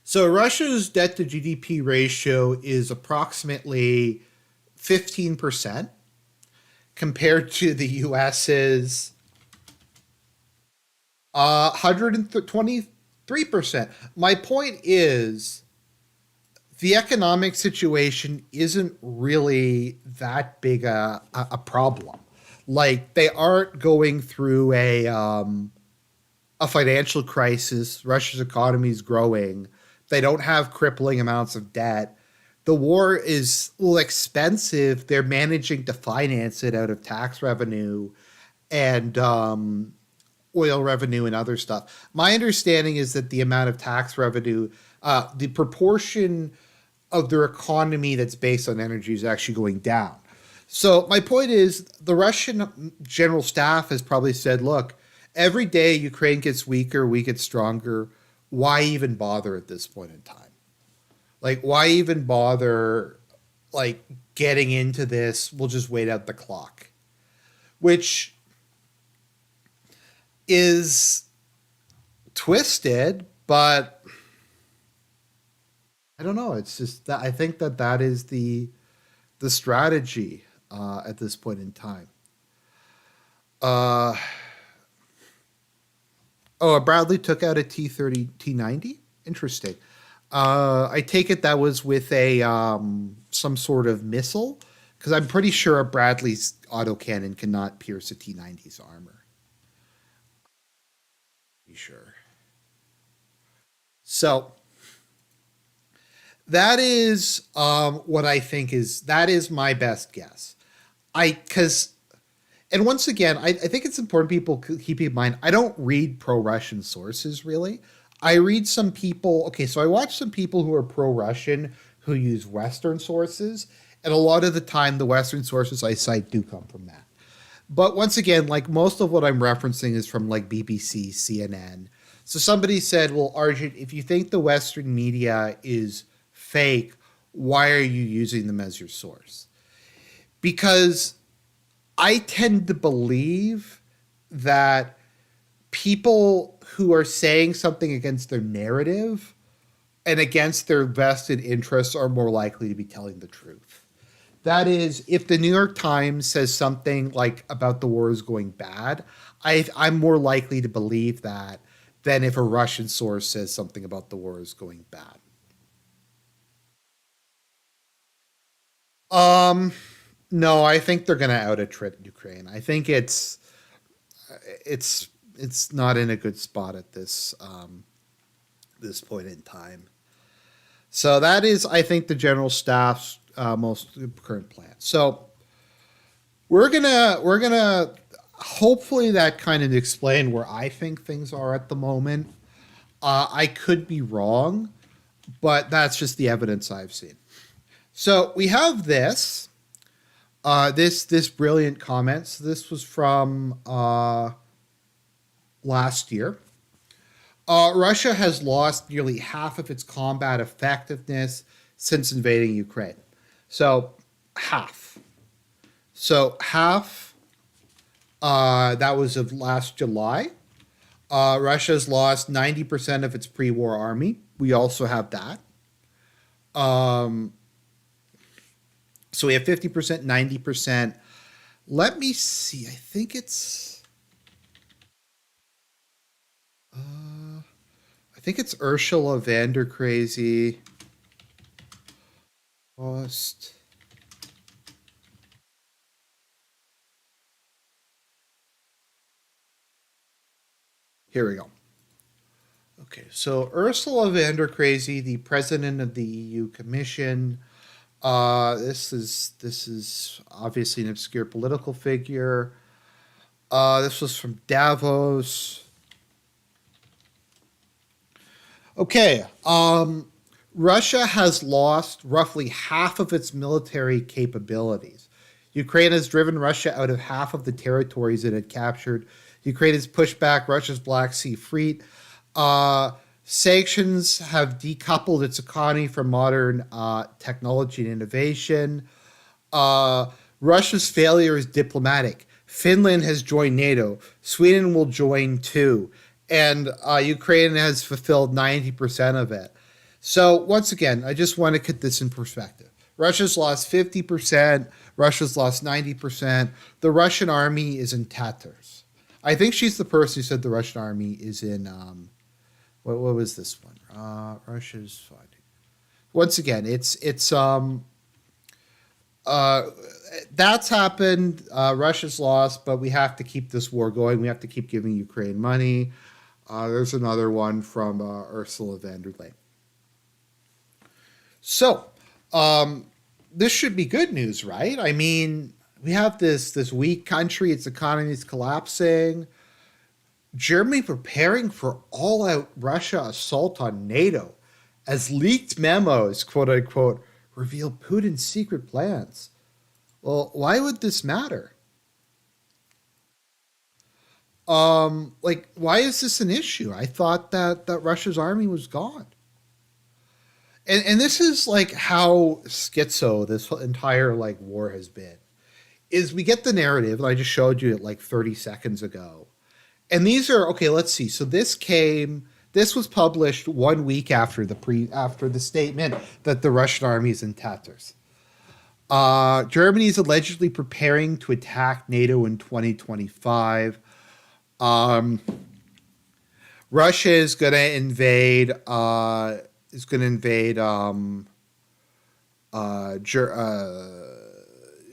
So Russia's debt to GDP ratio is approximately 15% compared to the US's 123%. My point is the economic situation isn't really that big a problem. Like they aren't going through a financial crisis. Russia's economy is growing. They don't have crippling amounts of debt. The war is expensive. They're managing to finance it out of tax revenue and oil revenue and other stuff. My understanding is that the amount of tax revenue, the proportion of their economy that's based on energy is actually going down. So my point is the Russian general staff has probably said, look, every day Ukraine gets weaker, we get stronger. Why even bother at this point in time? Like, why even bother like getting into this? We'll just wait out the clock. Which is twisted, but I don't know. It's just that I think that is the strategy at this point in time. Uh, Bradley took out a T-30 T-90. Interesting. I take it that was with a some sort of missile, because I'm pretty sure a Bradley's autocannon cannot pierce a T-90's armor. Be sure. So that is what I think that is my best guess. Because and once again, I think it's important people keep in mind. I don't read pro-Russian sources really. I read some people. Okay, so I watch some people who are pro-Russian who use Western sources, And a lot of the time, the Western sources I cite do come from that. But once again, like most of what I'm referencing is from like BBC, CNN. So somebody said, well, Argent, if you think the Western media is fake, why are you using them as your source? Because I tend to believe that people who are saying something against their narrative and against their vested interests are more likely to be telling the truth. That is, if the New York Times says something like about the war is going bad, I'm more likely to believe that than if a Russian source says something about the war is going bad. Um, no, I think they're going to out attrit Ukraine. I think it's it's not in a good spot at this point in time. So that is, I think, the general staff's most current plan. So we're gonna hopefully that kind of explain where I think things are at the moment. I could be wrong, but that's just the evidence I've seen. So we have this brilliant comment. So this was from last year. Russia has lost nearly half of its combat effectiveness since invading Ukraine. So half. So half. That was of last July. Russia's lost 90% of its pre-war army. We also have that. Um, so we have 50%, 90%. Let me see. I think it's Ursula van der Crazy. Lost. Here we go. Okay, so Ursula van der Crazy, the president of the EU Commission. This is obviously an obscure political figure. This was from Davos. Okay, Russia has lost roughly half of its military capabilities. Ukraine has driven Russia out of half of the territories it had captured. Ukraine has pushed back Russia's Black Sea Fleet. Uh, Sanctions have decoupled its economy from modern technology and innovation. Uh, Russia's failure is diplomatic. Finland has joined NATO. Sweden will join too. And Ukraine has fulfilled 90% of it. So, once again, I just want to put this in perspective. Russia's lost 50%. Russia's lost 90%. The Russian army is in tatters. I think she's the person who said the Russian army is in. What was this one? Russia's fighting. Once again, uh, that's happened. Russia's lost, but we have to keep this war going. We have to keep giving Ukraine money. There's another one from Ursula von der Leyen. So, this should be good news, right? I mean, we have this weak country; its economy is collapsing. Germany preparing for all-out Russia assault on NATO, as leaked memos, quote unquote, reveal Putin's secret plans. Well, why would this matter? Like, why is this an issue? I thought that Russia's army was gone. And this is like how schizo this entire like war has been. Is we get the narrative, and I just showed you it like 30 seconds ago. And these are okay, let's see. So this was published 1 week after after the statement that the Russian army is in tatters. Germany is allegedly preparing to attack NATO in 2025. Um, Russia is going to invade. Is going to invade. Ger-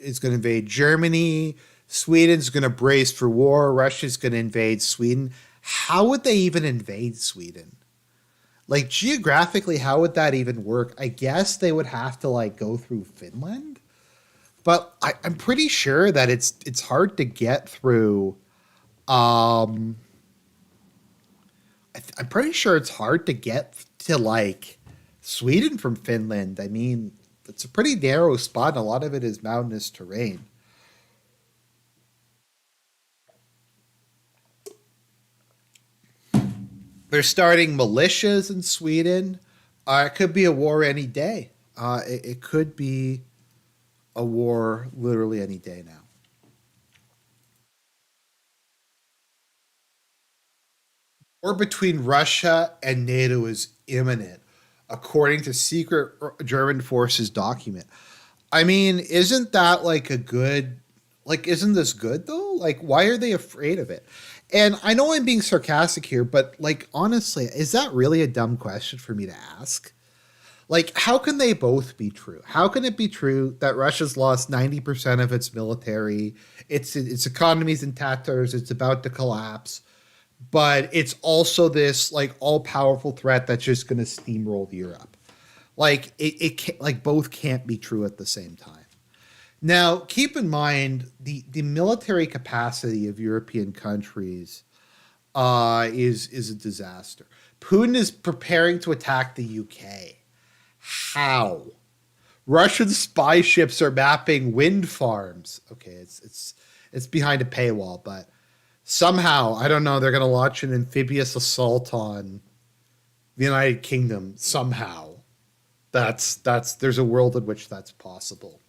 is going to invade Germany. Sweden's going to brace for war. Russia's going to invade Sweden. How would they even invade Sweden? Like geographically, how would that even work? I guess they would have to like go through Finland, but I'm pretty sure that it's hard to get through. Um, I'm pretty sure it's hard to get to like Sweden from Finland. I mean, it's a pretty narrow spot. And a lot of it is mountainous terrain. They're starting militias in Sweden. It could be a war any day. It could be a war literally any day now. War between Russia and NATO is imminent, according to secret German forces document. I mean, isn't that like a good, like, isn't this good though? Like, why are they afraid of it? And I know I'm being sarcastic here, but like, honestly, is that really a dumb question for me to ask? Like, how can they both be true? How can it be true that Russia's lost 90% of its military, its economy's in tatters, it's about to collapse, but it's also this like all powerful threat that's just going to steamroll Europe? Like, it can't, like, both can't be true at the same time. Now, keep in mind the military capacity of European countries is a disaster. Putin is preparing to attack the UK. How? Russian spy ships are mapping wind farms. Okay, it's behind a paywall, but somehow, I don't know, they're going to launch an amphibious assault on the United Kingdom somehow. That's there's a world in which that's possible.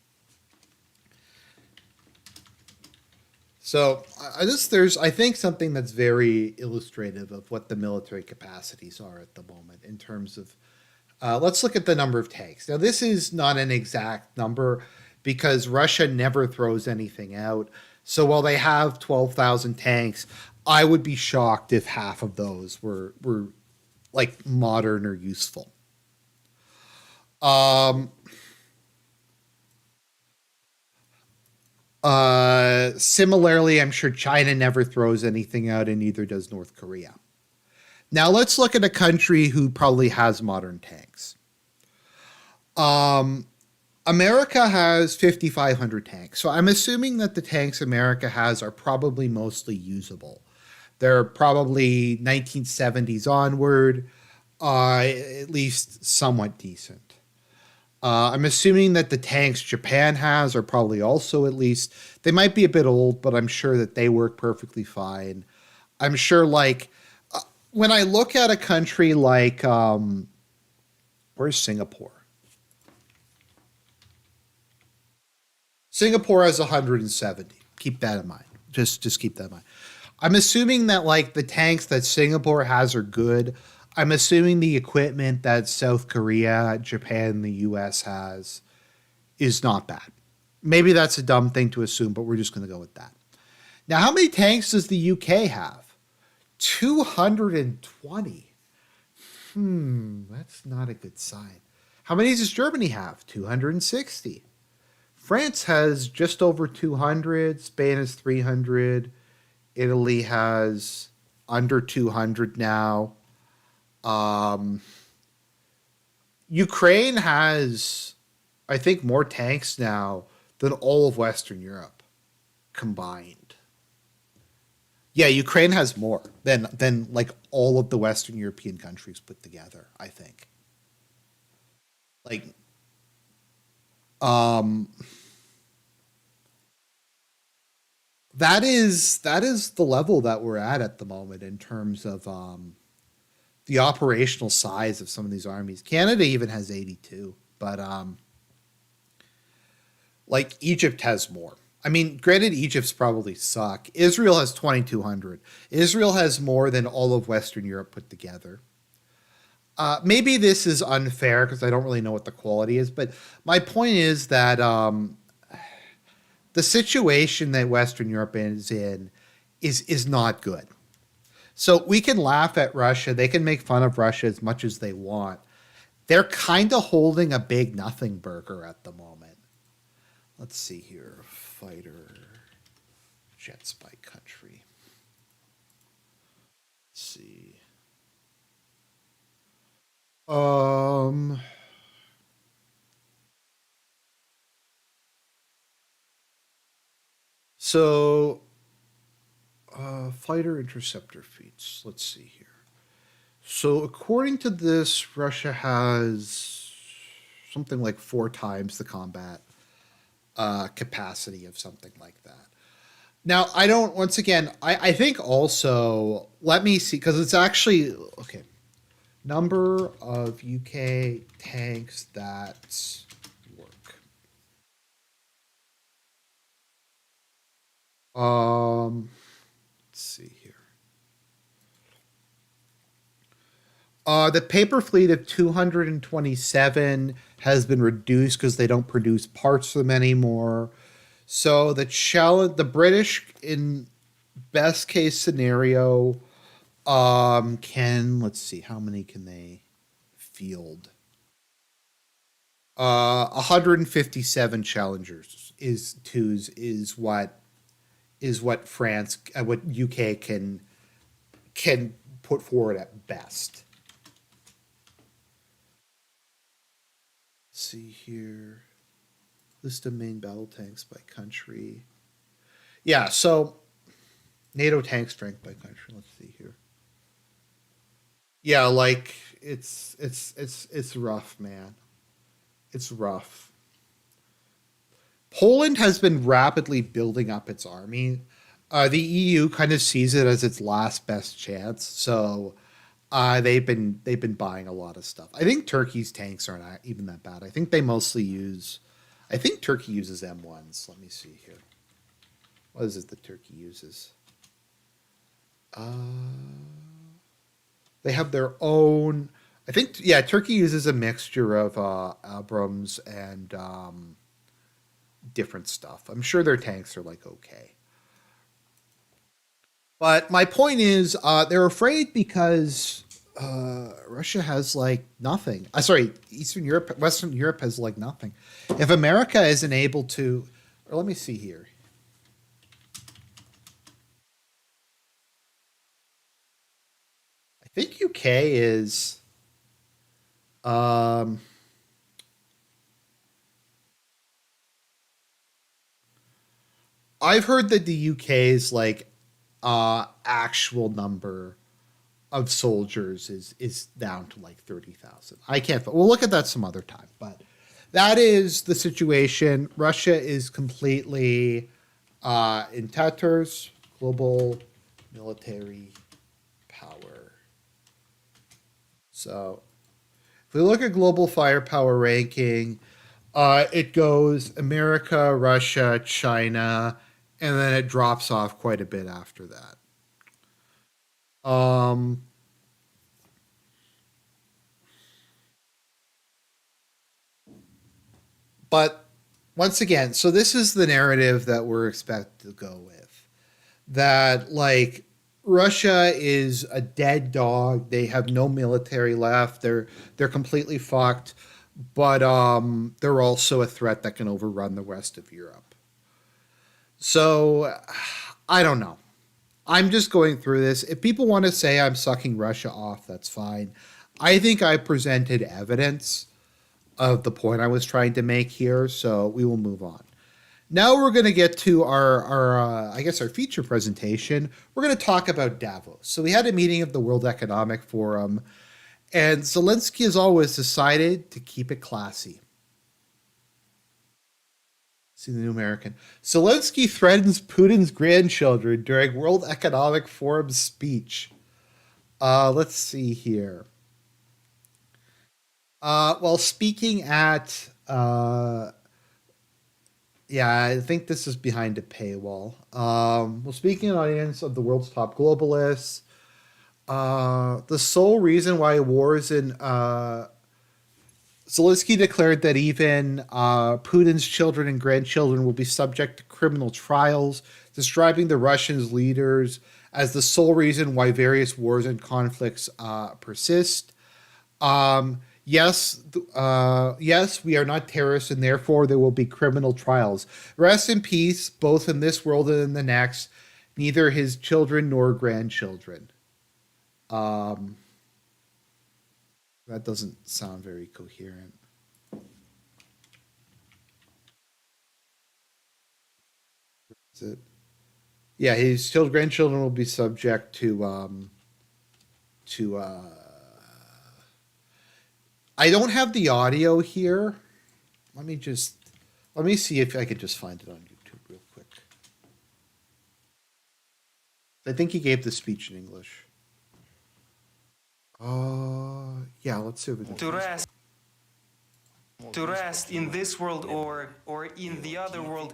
So I just there's I think something that's very illustrative of what the military capacities are at the moment in terms of let's look at the number of tanks. Now this is not an exact number because Russia never throws anything out. So while they have 12,000 tanks, I would be shocked if half of those were like modern or useful. Um, Similarly, I'm sure China never throws anything out, and neither does North Korea. Now, let's look at a country who probably has modern tanks. Um, America has 5,500 tanks. So I'm assuming that the tanks America has are probably mostly usable. They're probably 1970s onward, at least somewhat decent. I'm assuming that the tanks Japan has are probably also at least, they might be a bit old, but I'm sure that they work perfectly fine. I'm sure, like, when I look at a country like, where's Singapore? Singapore has 170. Keep that in mind. Just keep that in mind. I'm assuming that like the tanks that Singapore has are good. I'm assuming the equipment that South Korea, Japan, and the US has is not bad. Maybe that's a dumb thing to assume, but we're just going to go with that. Now, how many tanks does the UK have? 220. That's not a good sign. How many does Germany have? 260. France has just over 200. Spain has 300. Italy has under 200 now. Um, Ukraine has, I think, more tanks now than all of Western Europe combined. Yeah, Ukraine has more than like all of the Western European countries put together, I think. Like, um, that is the level that we're at the moment in terms of the operational size of some of these armies. Canada even has 82, but like Egypt has more. I mean, granted, Egypt's probably suck. Israel has 2,200. Israel has more than all of Western Europe put together. Maybe this is unfair because I don't really know what the quality is, but my point is that the situation that Western Europe is in is not good. So we can laugh at Russia. They can make fun of Russia as much as they want. They're kind of holding a big nothing burger at the moment. Let's see here. Fighter jets by country. Let's see. Um so fighter interceptor feats. Let's see here. So according to this, Russia has something like 4 times the combat capacity of something like that. Now, I don't, once again, I think also, let me see, because it's actually, okay, number of UK tanks that work. Let's see here. The paper fleet of 227 has been reduced because they don't produce parts for them anymore. So the British, in best case scenario, can, let's see, how many can they field? 157 challengers is twos is what France, what UK can put forward at best. Let's see here. List of main battle tanks by country. Yeah, so NATO tank strength by country. Let's see here. Yeah, like it's rough, man. It's rough. Poland has been rapidly building up its army. The EU kind of sees it as its last best chance, so they've been buying a lot of stuff. I think Turkey's tanks aren't even that bad. I think they mostly use. I think Turkey uses M1s. Let me see here. What is it that Turkey uses? They have their own. I think, yeah, Turkey uses a mixture of Abrams and different stuff. I'm sure their tanks are like okay. But my point is, they're afraid because Russia has like nothing. Sorry, Eastern Europe, Western Europe has like nothing. If America isn't able to, or let me see here. I think UK is. Um, I've heard that the UK's like actual number of soldiers is down to like 30,000. I can't. We'll look at that some other time. But that is the situation. Russia is completely in tatters. Global military power. So if we look at global firepower ranking, it goes America, Russia, China, and then it drops off quite a bit after that. Um, but once again, so this is the narrative that we're expected to go with. That like Russia is a dead dog. They have no military left. They're completely fucked. But they're also a threat that can overrun the rest of Europe. So I don't know. I'm just going through this. If people want to say I'm sucking Russia off, that's fine. I think I presented evidence of the point I was trying to make here, so we will move on. Now we're going to get to our I guess, our feature presentation. We're going to talk about Davos. So we had a meeting of the World Economic Forum, and Zelensky has always decided to keep it classy. See the New American. Zelensky threatens Putin's grandchildren during World Economic Forum speech. Let's see here. Well, speaking at, yeah, I think this is behind a paywall. Well, speaking an audience of the world's top globalists, the sole reason why wars in Zelensky declared that even Putin's children and grandchildren will be subject to criminal trials, describing the Russian leaders as the sole reason why various wars and conflicts persist. Yes, we are not terrorists, and therefore there will be criminal trials. Rest in peace, both in this world and in the next. Neither his children nor grandchildren. Um, that doesn't sound very coherent. Is it? Yeah, his children, grandchildren will be subject to I don't have the audio here. Let me just let me see if I could just find it on YouTube real quick. I think he gave the speech in English. Yeah, let's see if we can. To rest in this world or in the other world,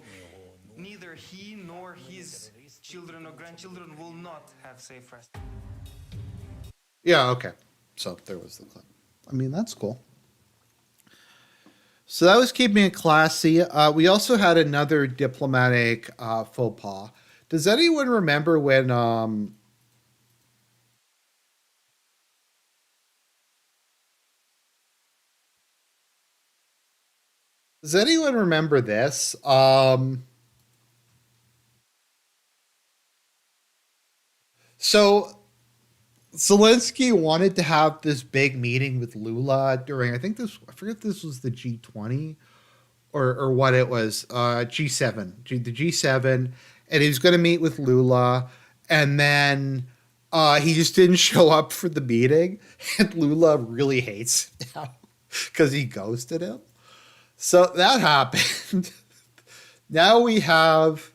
neither he nor his children or grandchildren will not have safe rest. Yeah, okay. So there was the clip. I mean, that's cool. So that was keeping it classy. We also had another diplomatic faux pas. Does anyone remember when? Does anyone remember this? So Zelensky wanted to have this big meeting with Lula during. I forget if this was the G20 or what it was, G7, the G7, and he was going to meet with Lula, and then he just didn't show up for the meeting, and Lula really hates him because he ghosted him. So that happened. Now we have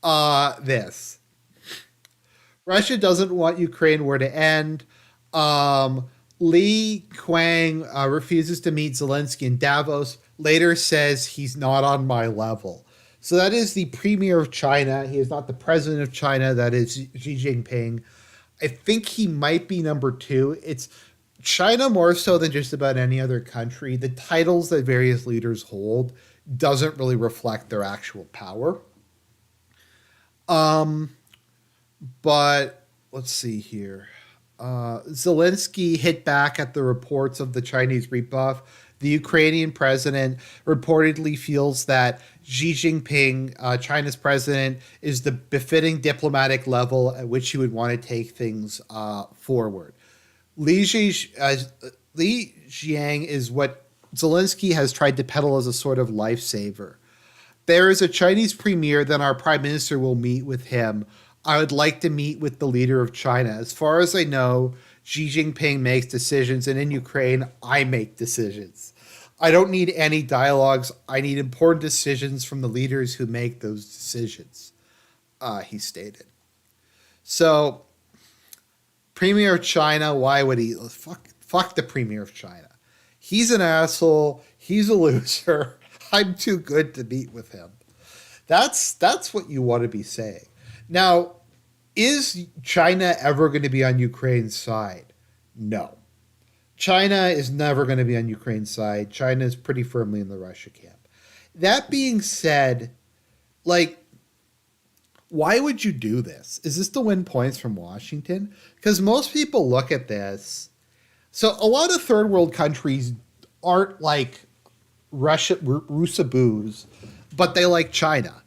this. Russia doesn't want Ukraine war to end. Um, Li Qiang refuses to meet Zelensky in Davos, later says he's not on my level. So that is the premier of China. He is not the president of China. That is Xi Jinping. I think he might be number two. It's China more so than just about any other country. The titles that various leaders hold doesn't really reflect their actual power. Um, but let's see here. Zelensky hit back at the reports of the Chinese rebuff. The Ukrainian president reportedly feels that Xi Jinping, China's president, is the befitting diplomatic level at which he would want to take things forward. Li, Xi, Li Jiang is what Zelensky has tried to peddle as a sort of lifesaver. There is a Chinese premier, then our prime minister will meet with him. I would like to meet with the leader of China. As far as I know, Xi Jinping makes decisions, and in Ukraine, I make decisions. I don't need any dialogues. I need important decisions from the leaders who make those decisions, he stated. So, Premier of China, why would he? Fuck the Premier of China. He's an asshole. He's a loser. I'm too good to meet with him. That's what you want to be saying. Now, is China ever going to be on Ukraine's side? No. China is never going to be on Ukraine's side. China is pretty firmly in the Russia camp. That being said, like, why would you do this? Is this to win points from Washington? Because most people look at this. So a lot of third world countries aren't like Rusaboos, but they like China.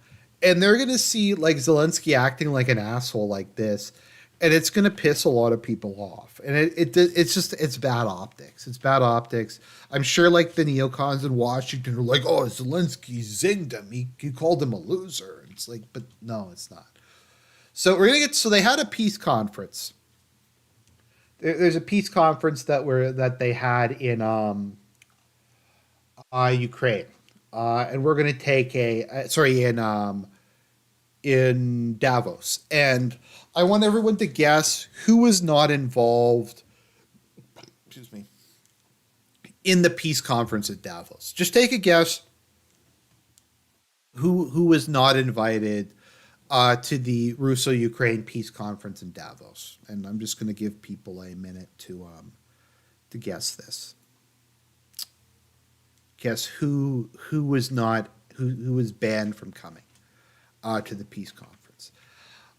And they're going to see like Zelensky acting like an asshole like this, and it's going to piss a lot of people off. And it's bad optics. It's bad optics. I'm sure like the neocons in Washington are like, oh, Zelensky zinged him. He called him a loser. It's like, but no, it's not. So so they had a peace conference. There's a peace conference that they had in Ukraine, and we're going to take in Davos, and I want everyone to guess who was not involved. Excuse me. In the peace conference at Davos, just take a guess. Who was not invited to the Russo-Ukraine peace conference in Davos? And I'm just going to give people a minute to guess this. Guess who was not who was banned from coming to the peace conference.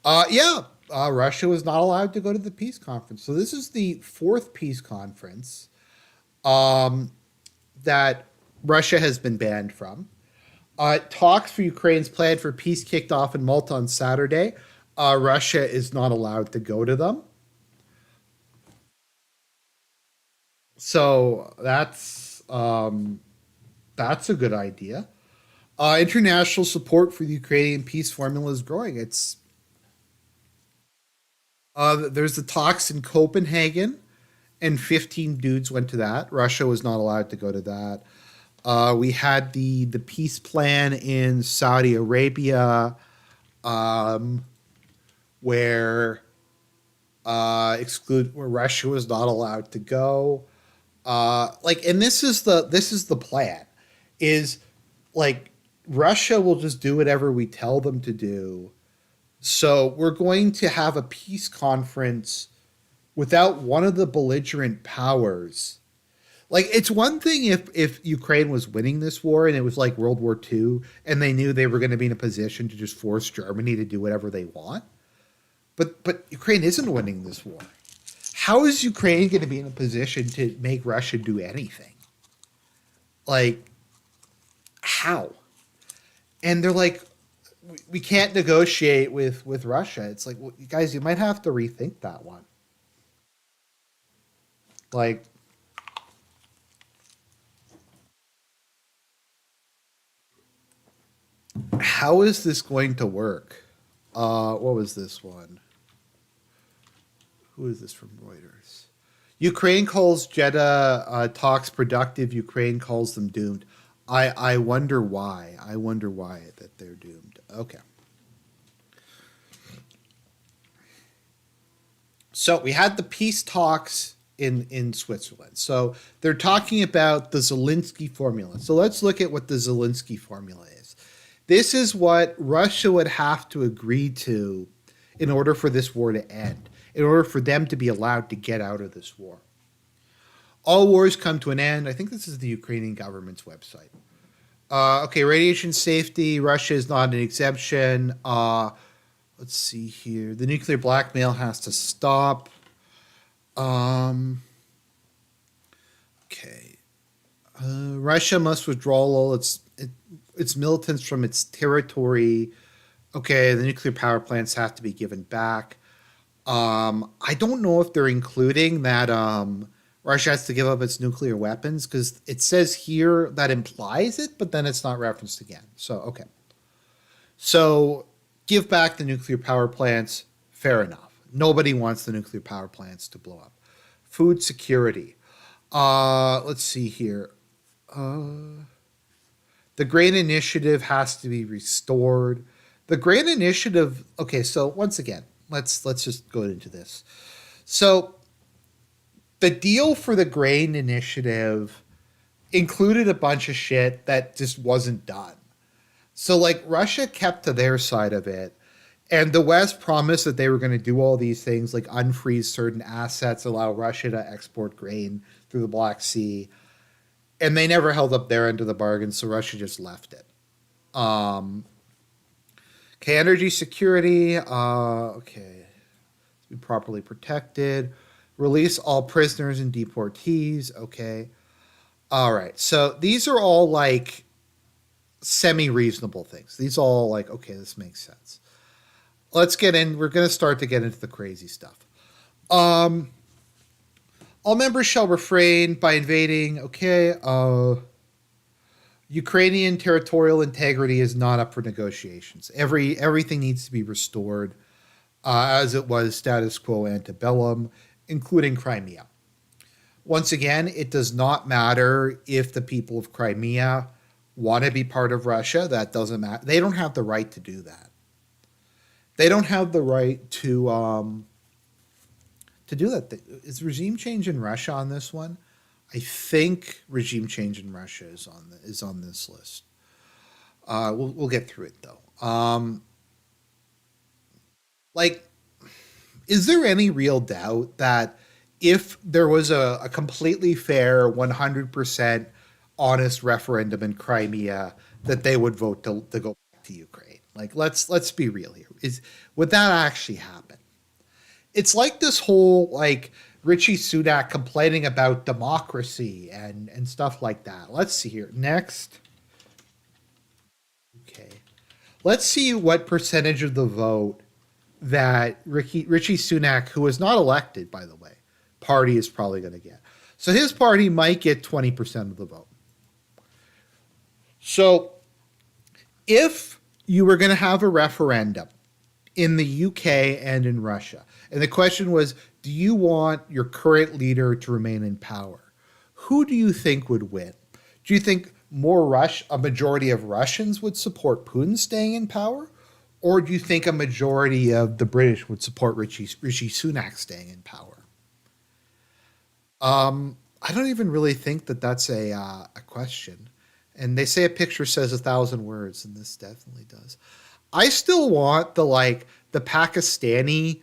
Russia was not allowed to go to the peace conference. So this is the fourth peace conference that Russia has been banned from. Talks for Ukraine's plan for peace kicked off in Malta on Saturday. Russia is not allowed to go to them. So that's a good idea. International support for the Ukrainian peace formula is growing. There's the talks in Copenhagen, and 15 dudes went to that. Russia was not allowed to go to that. We had the peace plan in Saudi Arabia, where where Russia was not allowed to go. And this is the plan, is like Russia will just do whatever we tell them to do. So we're going to have a peace conference without one of the belligerent powers. Like, it's one thing if Ukraine was winning this war and it was like World War II and they knew they were going to be in a position to just force Germany to do whatever they want. But Ukraine isn't winning this war. How is Ukraine going to be in a position to make Russia do anything? Like, how? And they're like, we can't negotiate with Russia. It's like, well, guys, you might have to rethink that one. Like, how is this going to work? What was this one? Who is this from Reuters? Ukraine calls Jeddah talks productive. Ukraine calls them doomed. I wonder why. I wonder why that they're doomed. Okay. So we had the peace talks in Switzerland. So they're talking about the Zelensky formula. So let's look at what the Zelensky formula is. This is what Russia would have to agree to in order for this war to end, in order for them to be allowed to get out of this war. All wars come to an end. I think this is the Ukrainian government's website. Okay, radiation safety. Russia is not an exemption. Let's see here. The nuclear blackmail has to stop. Okay. Russia must withdraw all its militants from its territory. Okay, the nuclear power plants have to be given back. I don't know if they're including that Russia has to give up its nuclear weapons, because it says here that implies it, but then it's not referenced again. So, okay. So, give back the nuclear power plants, fair enough. Nobody wants the nuclear power plants to blow up. Food security. Let's see here. The grain initiative has to be restored. The grain initiative, okay, so once again, let's just go into this. So the deal for the grain initiative included a bunch of shit that just wasn't done. So like Russia kept to their side of it, and the West promised that they were going to do all these things like unfreeze certain assets, allow Russia to export grain through the Black Sea. And they never held up their end of the bargain, so Russia just left it. Okay, energy security. Okay, be properly protected. Release all prisoners and deportees. Okay. All right. So these are all like semi-reasonable things. These all like, okay, this makes sense. Let's get in. We're going to start to get into the crazy stuff. All members shall refrain by invading. Okay. Ukrainian territorial integrity is not up for negotiations. Everything needs to be restored as it was status quo antebellum, including Crimea. Once again, it does not matter if the people of Crimea want to be part of Russia. That doesn't matter. They don't have the right to do that. They don't have the right to do that. Is regime change in Russia on this one? I think regime change in Russia is on this list. We'll get through it though. Is there any real doubt that if there was a completely fair, 100% honest referendum in Crimea, that they would vote to go back to Ukraine? Like, let's be real here. Would that actually happen? It's like this whole like Richie Sunak complaining about democracy and stuff like that. Let's see here. Next. Okay. Let's see what percentage of the vote that Richie Sunak, who was not elected, by the way, party is probably going to get. So his party might get 20% of the vote. So if you were going to have a referendum in the UK and in Russia. And the question was, do you want your current leader to remain in power? Who do you think would win? Do you think a majority of Russians would support Putin staying in power? Or do you think a majority of the British would support Rishi Sunak staying in power? I don't even really think that that's a question. And they say a picture says 1,000 words, and this definitely does. I still want the Pakistani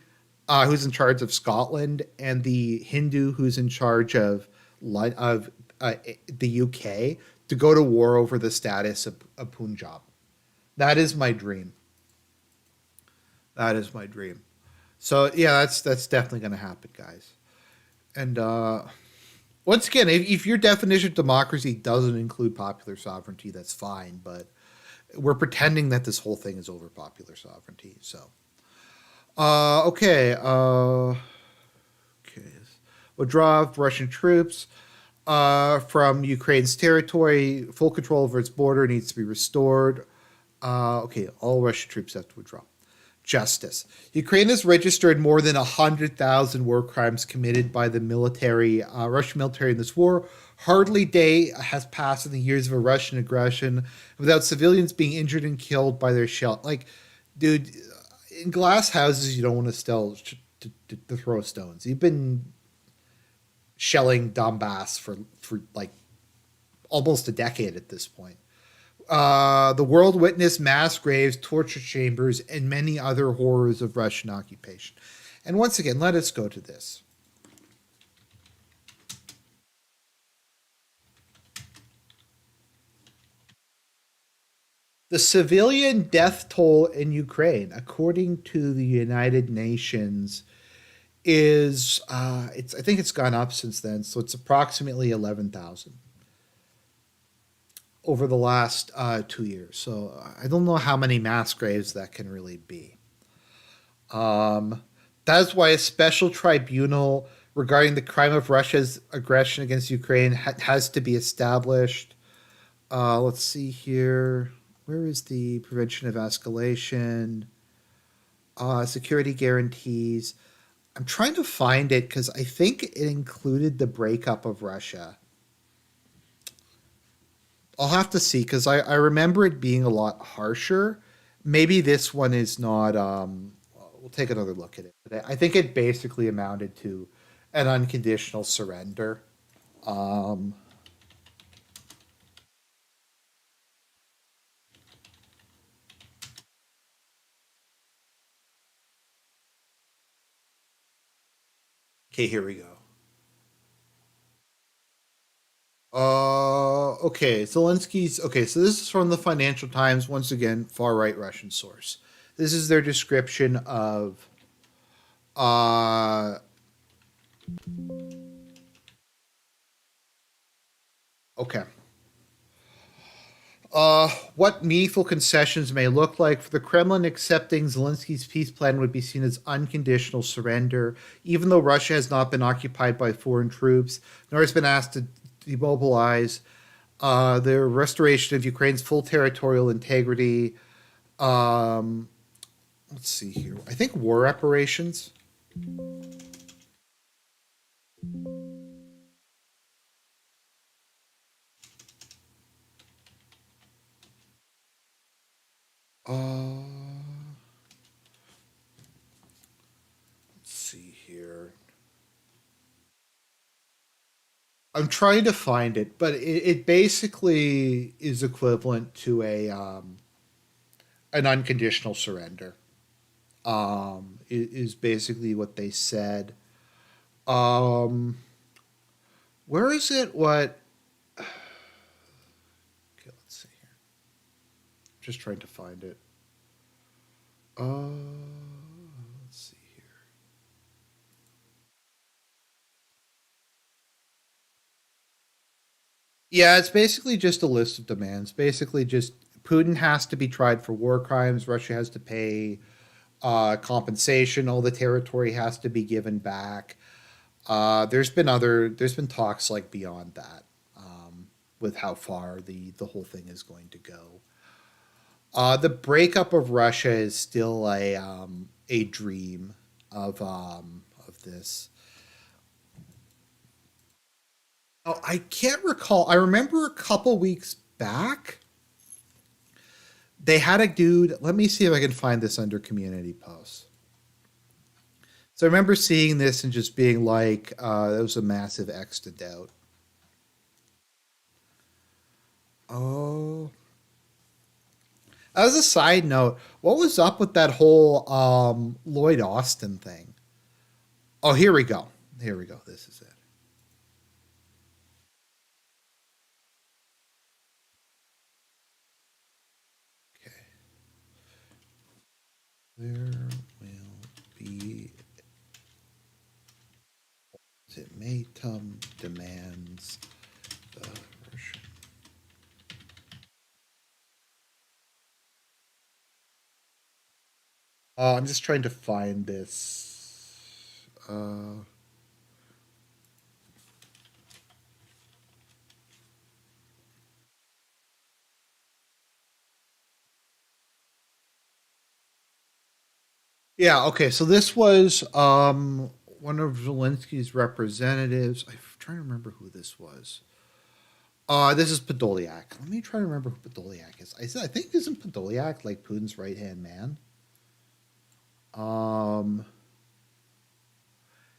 who's in charge of Scotland and the Hindu who's in charge of the UK to go to war over the status of Punjab. That is my dream. That is my dream. So yeah, that's definitely going to happen, guys. And once again, if your definition of democracy doesn't include popular sovereignty, that's fine. But we're pretending that this whole thing is over popular sovereignty. So, okay, okay. Lavrov, Russian troops from Ukraine's territory, full control over its border needs to be restored. Okay, all Russian troops have to withdraw. Justice. Ukraine has registered more than 100,000 war crimes committed by the Russian military in this war. Hardly a day has passed in the years of a Russian aggression without civilians being injured and killed by their shell. Like, dude, in glass houses, you don't want to to throw stones. You've been shelling Donbass for like almost a decade at this point. The world witnessed mass graves, torture chambers, and many other horrors of Russian occupation. And once again, let us go to this. The civilian death toll in Ukraine, according to the United Nations, is I think it's gone up since then, so it's approximately 11,000 over the last 2 years. So I don't know how many mass graves that can really be. That's why a special tribunal regarding the crime of Russia's aggression against Ukraine has to be established. Let's see here. Where is the prevention of escalation? Security guarantees. I'm trying to find it because I think it included the breakup of Russia. I'll have to see because I remember it being a lot harsher. Maybe this one is not. We'll take another look at it. I think it basically amounted to an unconditional surrender. Um, okay, here we go. Okay, Zelensky's. Okay, so this is from the Financial Times, once again, far right Russian source. This is their description of. Uh, okay. What meaningful concessions may look like for the Kremlin accepting Zelensky's peace plan would be seen as unconditional surrender, even though Russia has not been occupied by foreign troops, nor has been asked to demobilize. The restoration of Ukraine's full territorial integrity. Um, let's see here. I think war reparations. Let's see here. I'm trying to find it, but it basically is equivalent to a an unconditional surrender. Is basically what they said. Um, where is it? What? Okay, let's see here. Just trying to find it. Let's see here. Yeah, it's basically just a list of demands. Basically, just Putin has to be tried for war crimes. Russia has to pay compensation. All the territory has to be given back. There's been talks like beyond that with how far the whole thing is going to go. The breakup of Russia is still a dream of this. Oh, I can't recall. I remember a couple weeks back they had a dude. Let me see if I can find this under community posts. So I remember seeing this and just being like, that was a massive X to doubt. Oh, as a side note, what was up with that whole Lloyd Austin thing? Oh, here we go. Here we go. This is it. Okay. There will be ultimatum demands the Russian. I'm just trying to find this. Yeah, okay. So this was one of Zelensky's representatives. I'm trying to remember who this was. This is Podolyak. Let me try to remember who Podolyak is. I think isn't Podolyak like Putin's right hand man? Um,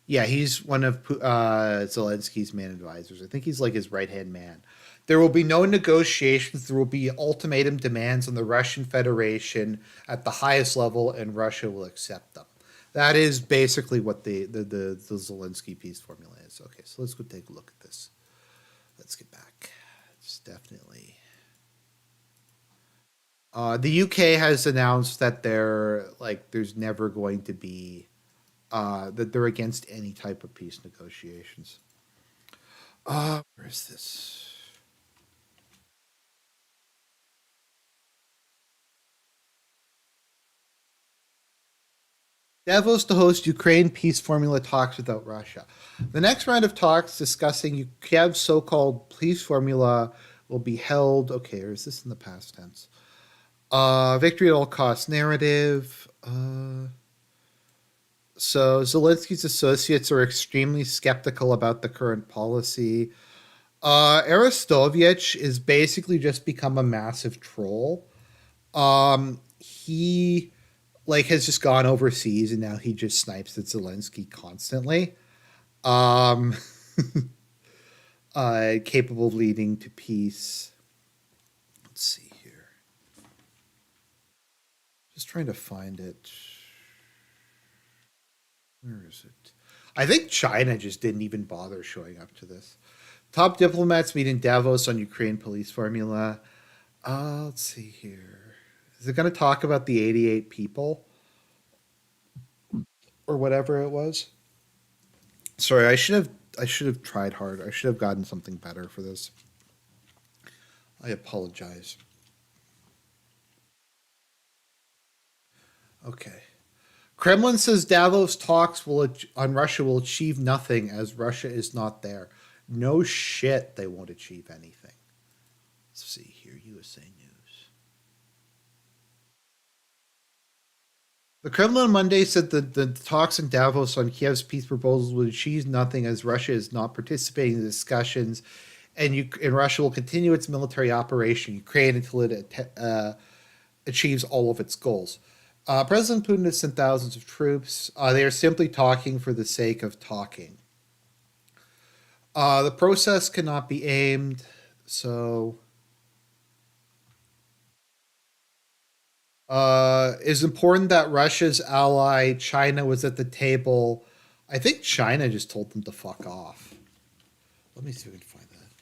yeah, he's one of Zelensky's main advisors. I think he's like his right hand man. There will be no negotiations. There will be ultimatum demands on the Russian Federation at the highest level, and Russia will accept them. That is basically what the Zelensky peace formula is. Okay, so let's go take a look at this. Let's get back. It's definitely. The UK has announced that there's never going to be that they're against any type of peace negotiations. Where is this? Davos to host Ukraine peace formula talks without Russia. The next round of talks discussing Kiev's so-called peace formula will be held. Okay, or is this in the past tense? Victory at all costs narrative. So Zelensky's associates are extremely skeptical about the current policy. Arestovich is basically just become a massive troll. He has just gone overseas and now he just snipes at Zelensky constantly. Um, Capable of leading to peace. Let's see here. Just trying to find it. Where is it? I think China just didn't even bother showing up to this. Top diplomats meet in Davos on Ukraine police formula. Let's see here. Is it going to talk about the 88 people or whatever it was? Sorry, I should have tried harder. I should have gotten something better for this. I apologize. Okay. Kremlin says Davos talks on Russia will achieve nothing as Russia is not there. No shit, they won't achieve anything. Let's see here, USA News. The Kremlin on Monday said that the talks in Davos on Kiev's peace proposals will achieve nothing as Russia is not participating in the discussions, and Russia will continue its military operation in Ukraine until it achieves all of its goals. President Putin has sent thousands of troops. They are simply talking for the sake of talking. The process cannot be aimed, so it's important that Russia's ally China was at the table. I think China just told them to fuck off. Let me see if we can find that.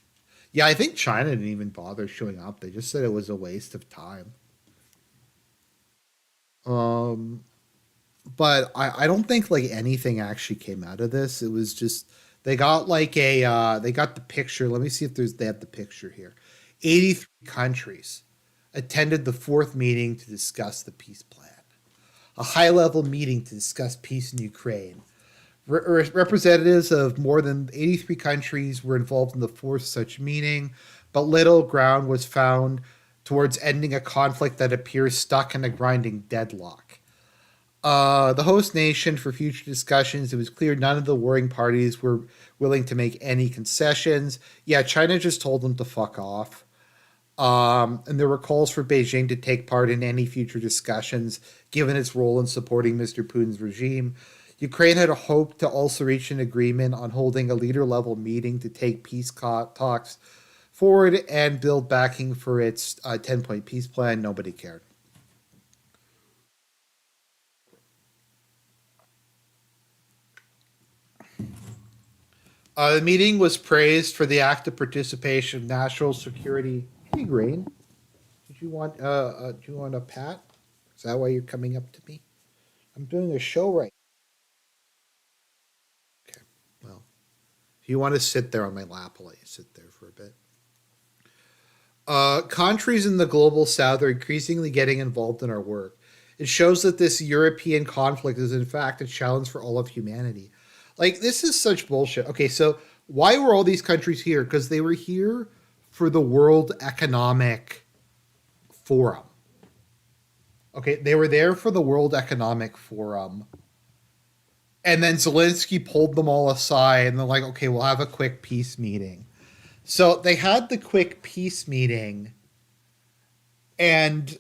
Yeah, I think China didn't even bother showing up. They just said it was a waste of time. Um, but I don't think like anything actually came out of this. It was just they got they got the picture. Let me see if they have the picture here. 83 countries attended the fourth meeting to discuss the peace plan. A high-level meeting to discuss peace in Ukraine. Representatives of more than 83 countries were involved in the fourth such meeting, but little ground was found towards ending a conflict that appears stuck in a grinding deadlock. The host nation for future discussions, it was clear none of the warring parties were willing to make any concessions. Yeah, China just told them to fuck off. And there were calls for Beijing to take part in any future discussions, given its role in supporting Mr. Putin's regime. Ukraine had hoped to also reach an agreement on holding a leader level meeting to take peace talks forward and build backing for its 10-point peace plan. Nobody cared. The meeting was praised for the active participation of national security. Hey, Grain, do you want a pat? Is that why you're coming up to me? I'm doing a show right. Okay, well, if you want to sit there on my lap, I'll let you sit there for a bit. Countries in the global south are increasingly getting involved in our work. It shows that this European conflict is in fact a challenge for all of humanity. Like, this is such bullshit. Okay, so why were all these countries here? Because they were here for the World Economic Forum. Okay, they were there for the World Economic Forum. And then Zelensky pulled them all aside and they're like, okay, we'll have a quick peace meeting. So they had the quick peace meeting. And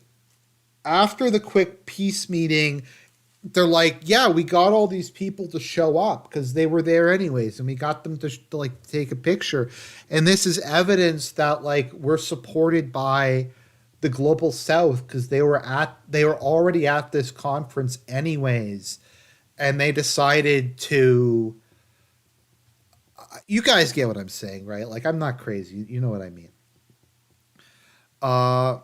after the quick peace meeting, they're like, yeah, we got all these people to show up because they were there anyways, and we got them to like take a picture. And this is evidence that like we're supported by the global south because they were already at this conference anyways, and they decided to. You guys get what I'm saying, right? Like, I'm not crazy. You know what I mean. Uh,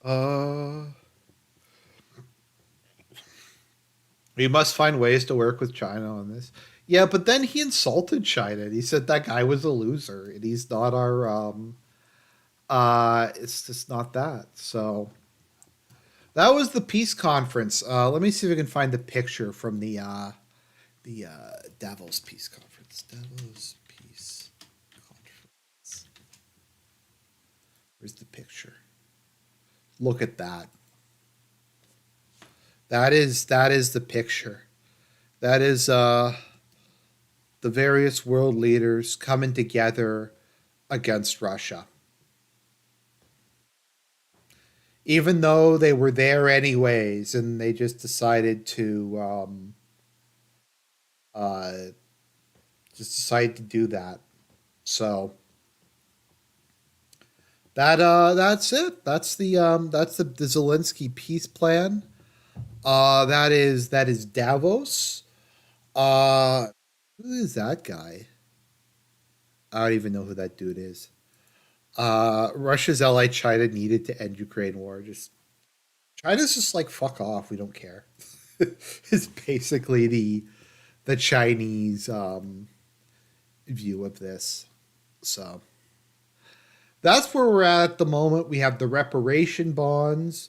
uh, we must find ways to work with China on this. Yeah, but then he insulted China. He said that guy was a loser, and he's not our. It's just not that. So that was the peace conference. Let me see if I can find the picture from the Davos peace conference. Davos peace conference. Where's the picture? Look at that. That is the picture. That is the various world leaders coming together against Russia. Even though they were there anyways, and they just decided to uh, do that. So that's it. That's the Zelensky peace plan. That is Davos. Uh, who is that guy? I don't even know who that dude is. Russia's ally China needed to end Ukraine war. Just China's just like fuck off. We don't care. Is basically the Chinese view of this. So that's where we're at the moment. We have the reparation bonds.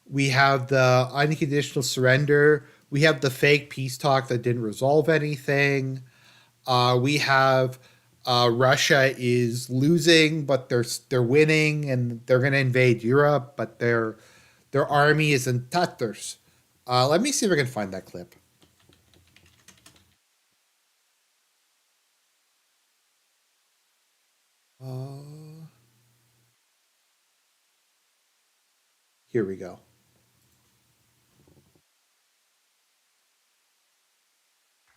We have the unconditional surrender. We have the fake peace talk that didn't resolve anything. We have Russia is losing, but they're winning, and they're going to invade Europe, but their army is in tatters. Let me see if I can find that clip. Uh, Here we go.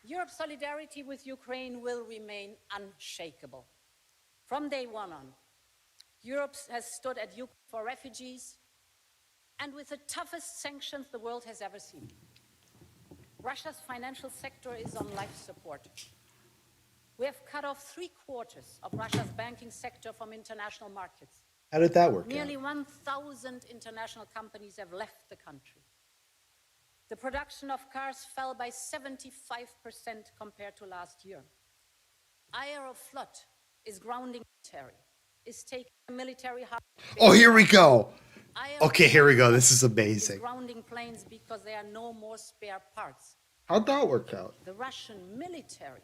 Europe's solidarity with Ukraine will remain unshakable. From day one on, Europe has stood at Ukraine for refugees and with the toughest sanctions the world has ever seen. Russia's financial sector is on life support. We have cut off 3/4 of Russia's banking sector from international markets. How did that work Nearly out? 1,000 international companies have left the country. The production of cars fell by 75% compared to last year. Aeroflot is grounding military, is taking a military hub. Oh, here we go. I am Okay, here we go. This is is amazing. grounding planes because there are no more spare parts. How'd that work out? The Russian military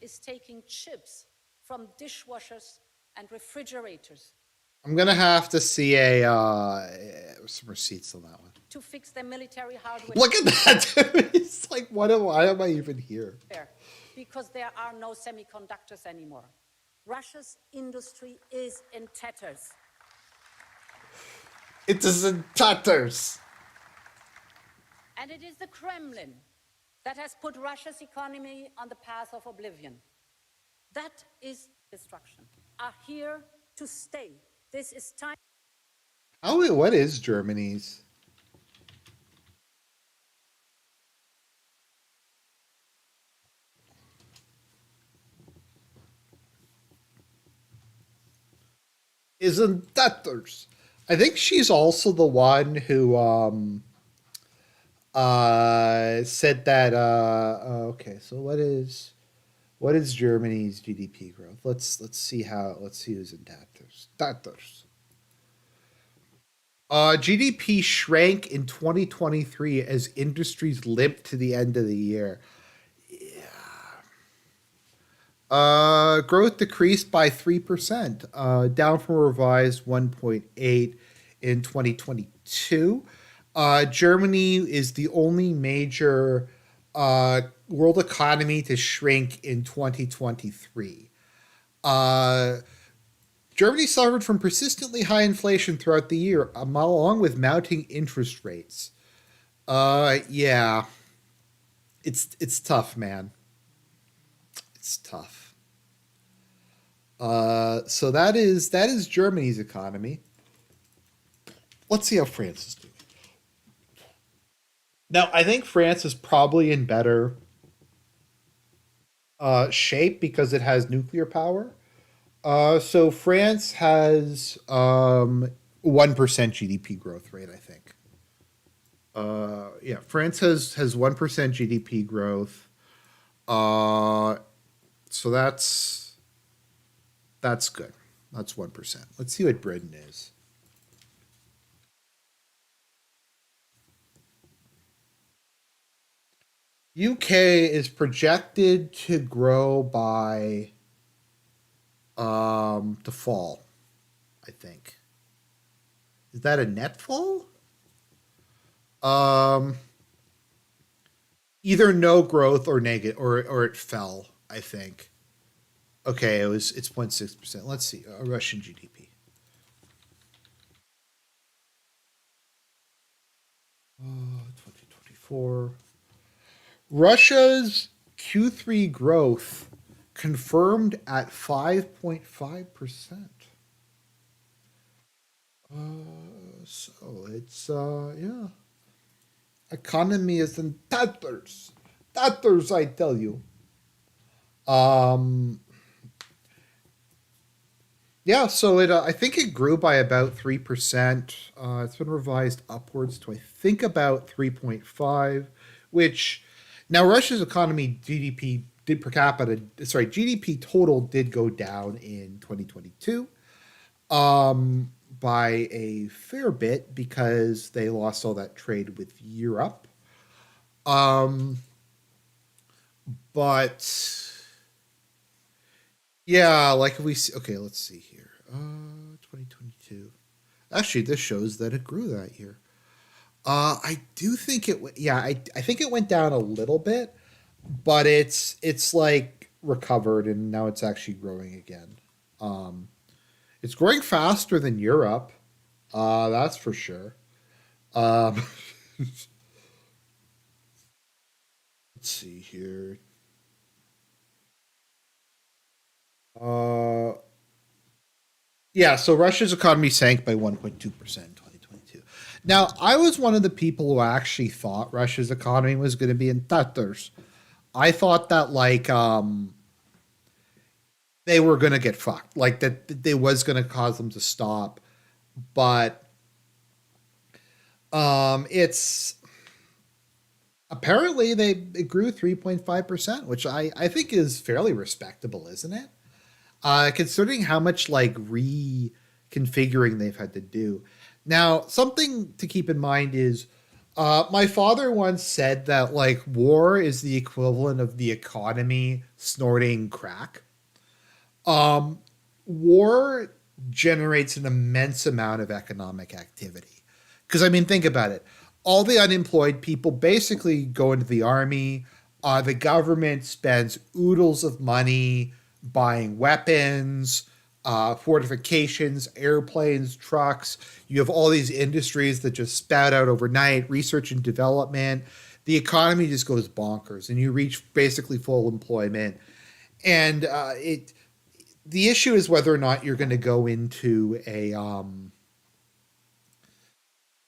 is taking chips from dishwashers and refrigerators I'm gonna have to see some receipts on that one. to fix their military hardware. Look at that, dude. It's like, why am I even here? Because there are no semiconductors anymore. Russia's industry is in tatters. It is in tatters. And it is the Kremlin that has put Russia's economy on the path of oblivion. That is destruction. Are here to stay. This is time. What is Germany's? Is in tatters. I think she's also the one who said that okay, so what is Germany's GDP growth? Let's see who's in tatters. Tatters. GDP shrank in 2023 as industries limped to the end of the year. Growth decreased by 3%, down from a revised 1.8 in 2022. Germany is the only major world economy to shrink in 2023. Germany suffered from persistently high inflation throughout the year, along with mounting interest rates. Yeah, it's tough, man. It's tough. So that is Germany's economy. Let's see how France is doing. Now, I think France is probably in better shape because it has nuclear power. So France has 1% GDP growth rate, I think. Yeah, France has 1% GDP growth. So that's good. That's 1%. Let's see what Britain is. UK is projected to grow by to fall, I think. Is that a net fall? Either no growth or negative, or it fell, I think. Okay, it's 0.6%. Let's see. Russian GDP. 2024. Russia's Q3 growth confirmed at 5.5%. So it's yeah. Economy is in tatters. Tatters, I tell you. Yeah, so I think it grew by about 3%. It's been revised upwards to I think about 3.5, which now Russia's economy GDP did per capita, sorry, GDP total did go down in 2022 by a fair bit because they lost all that trade with Europe. But yeah, like if we see, okay, let's see here. 2022. Actually, this shows that it grew that year. I do think I think it went down a little bit, but it's like recovered and now it's actually growing again. It's growing faster than Europe. That's for sure. Let's see here. Yeah, so Russia's economy sank by 1.2% in 2022. Now, I was one of the people who actually thought Russia's economy was going to be in tatters. I thought that like they were going to get fucked, like that they was going to cause them to stop. But it's apparently it grew 3.5%, which I think is fairly respectable, isn't it? Considering how much like reconfiguring they've had to do. Now, something to keep in mind is my father once said that like war is the equivalent of the economy snorting crack. Um, War generates an immense amount of economic activity. Because, I mean, think about it. All the unemployed people basically go into the army. The government spends oodles of money buying weapons, fortifications, airplanes, trucks. You have all these industries that just spout out overnight, research and development. The economy just goes bonkers, and you reach basically full employment. And the issue is whether or not you're going to go into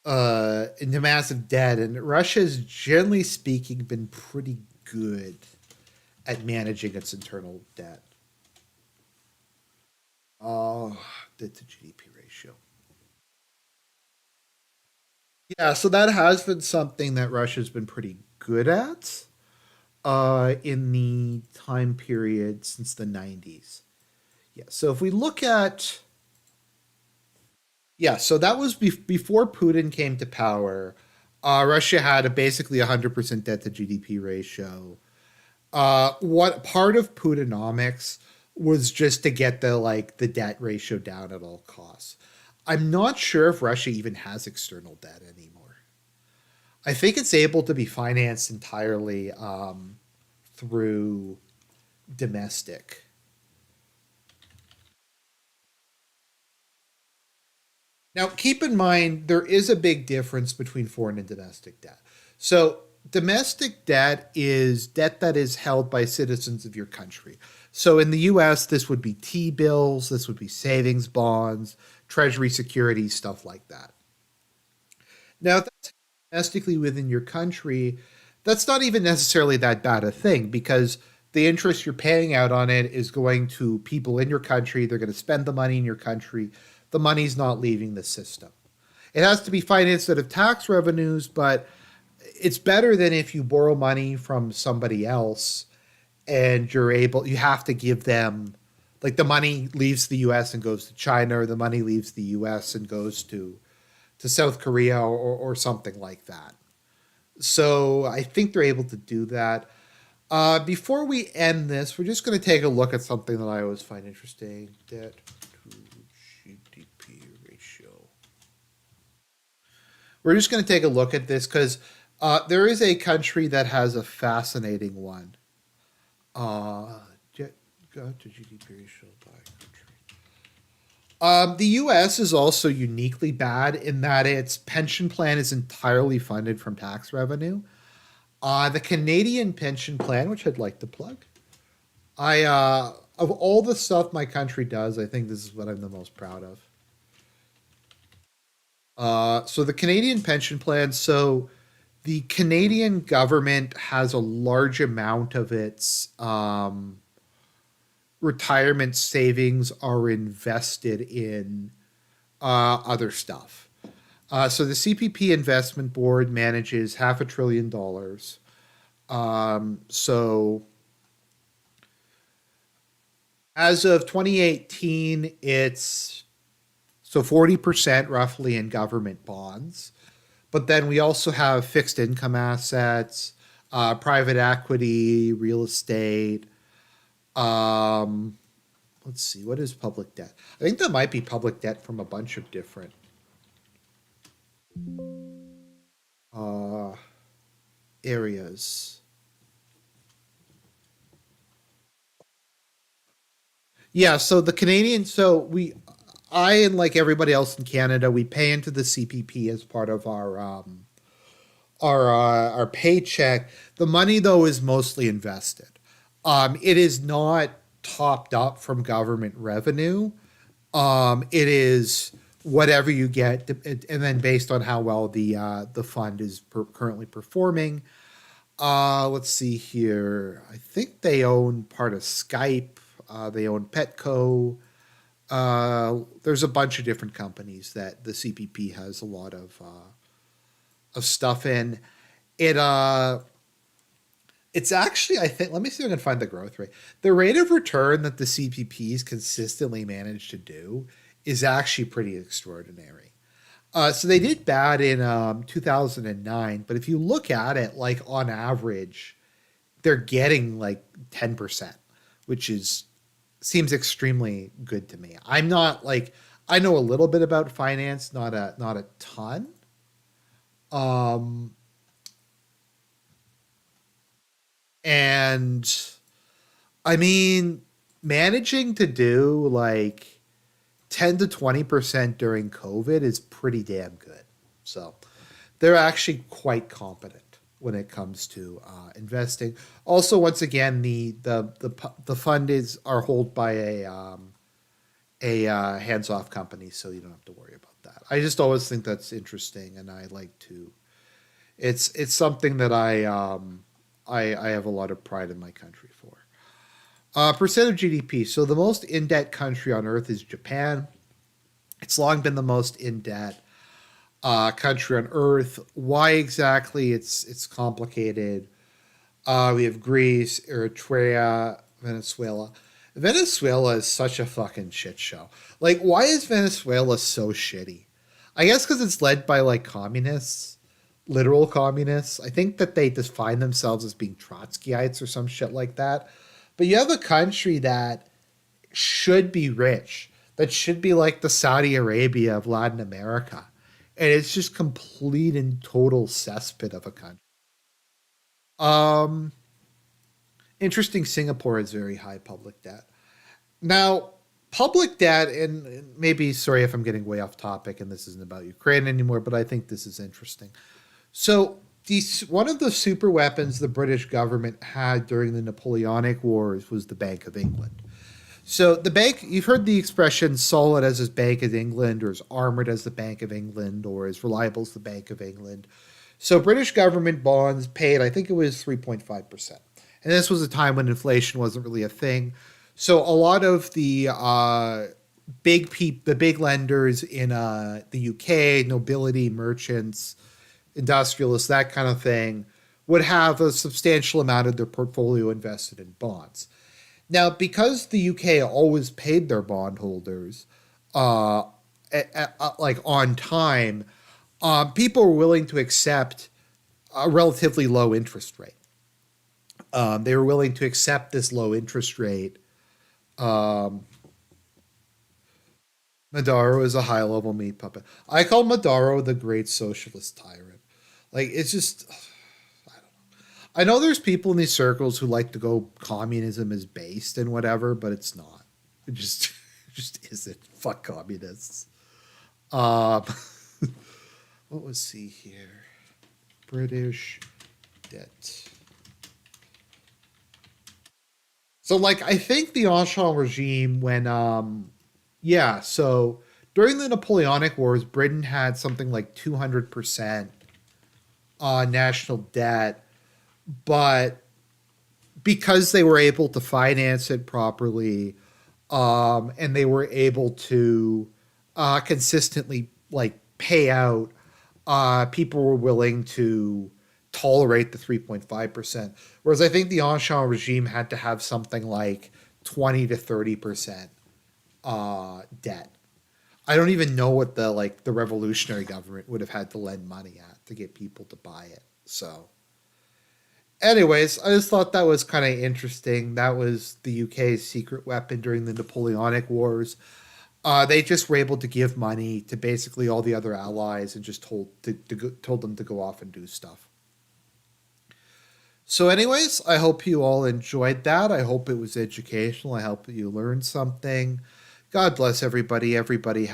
massive debt, and Russia's generally speaking been pretty good at managing its internal debt. Oh, debt to GDP ratio. Yeah, so that has been something that Russia's been pretty good at in the time period since the 90s. Yeah, so if we look at yeah, so that was before Putin came to power. Russia had a basically 100% debt to GDP ratio. What part of Putinomics was just to get the debt ratio down at all costs. I'm not sure if Russia even has external debt anymore. I think it's able to be financed entirely through domestic. Now, keep in mind, there is a big difference between foreign and domestic debt. So, domestic debt is debt that is held by citizens of your country. So, in the US, this would be T bills, this would be savings bonds, treasury securities, stuff like that. Now, if that's domestically within your country, that's not even necessarily that bad a thing because the interest you're paying out on it is going to people in your country. They're going to spend the money in your country. The money's not leaving the system. It has to be financed out of tax revenues, but it's better than if you borrow money from somebody else and you have to give them, like the money leaves the US and goes to China, or the money leaves the US and goes to South Korea or something like that. So I think they're able to do that. Before we end this, we're just going to take a look at something that I always find interesting. Debt to GDP ratio. We're just going to take a look at this because there is a country that has a fascinating one. Debt to GDP ratio by country. The U.S. is also uniquely bad in that its pension plan is entirely funded from tax revenue. The Canadian pension plan, which I'd like to plug, of all the stuff my country does, I think this is what I'm the most proud of. So the Canadian pension plan. So the Canadian government has a large amount of its retirement savings are invested in other stuff. So the CPP Investment Board manages $500 billion. So as of 2018, it's so 40% roughly in government bonds. But then we also have fixed income assets, private equity, real estate. Let's see, what is public debt? I think that might be public debt from a bunch of different uh, areas. Yeah, so the Canadian, I and like everybody else in Canada, we pay into the CPP as part of our paycheck. The money though is mostly invested. It is not topped up from government revenue. It is whatever you get, and then based on how well the fund is currently performing. Let's see here. I think they own part of Skype. They own Petco. There's a bunch of different companies that the CPP has a lot of stuff in. It's actually, I think, let me see if I can find the growth rate. The rate of return that the CPPs consistently manage to do is actually pretty extraordinary. So they did bad in 2009, but if you look at it, like on average, they're getting like 10%, which is seems extremely good to me. I'm not like I know a little bit about finance, not a ton. Um, and I mean, managing to do like 10 to 20% during COVID is pretty damn good. So they're actually quite competent when it comes to investing. Also, once again, the fund is are held by a hands off company, so you don't have to worry about that. I just always think that's interesting, and I like to. It's something that I have a lot of pride in my country for. Percent of GDP. So the most in debt country on earth is Japan. It's long been the most in debt country on earth. Why exactly? It's complicated. We have Greece, Eritrea, Venezuela. Venezuela is such a fucking shit show. Like, why is Venezuela so shitty? I guess because it's led by like communists, literal communists. I think that they define themselves as being Trotskyites or some shit like that. But you have a country that should be rich, that should be like the Saudi Arabia of Latin America. And it's just complete and total cesspit of a country. Um, Interesting, Singapore has very high public debt. Now, public debt, and maybe, sorry if I'm getting way off topic and this isn't about Ukraine anymore, but I think this is interesting. So, one of the super weapons the British government had during the Napoleonic Wars was the Bank of England. So the bank, you've heard the expression solid as the Bank of England, or as armored as the Bank of England, or as reliable as the Bank of England. So British government bonds paid, I think it was 3.5%. And this was a time when inflation wasn't really a thing. So a lot of the the big lenders in the UK, nobility, merchants, industrialists, that kind of thing, would have a substantial amount of their portfolio invested in bonds. Now, because the UK always paid their bondholders uh, like on time, people were willing to accept a relatively low interest rate. They were willing to accept this low interest rate. Um, Maduro is a high level meat puppet. I call Maduro the great socialist tyrant. Like, it's just, I know there's people in these circles who like to go communism is based and whatever, but it's not. It just it just isn't. Fuck communists. Um, what was see here? British debt. So like I think the Ancien regime when yeah, so during the Napoleonic Wars, Britain had something like 200% national debt, but because they were able to finance it properly, and they were able to consistently like pay out, people were willing to tolerate the 3.5%. Whereas I think the Ancien regime had to have something like 20 to 30% debt. I don't even know what the revolutionary government would have had to lend money at to get people to buy it. So anyways, I just thought that was kind of interesting. That was the UK's secret weapon during the Napoleonic Wars. They just were able to give money to basically all the other allies and just told them to go off and do stuff. So, anyways, I hope you all enjoyed that. I hope it was educational. I hope you learned something. God bless everybody. Everybody have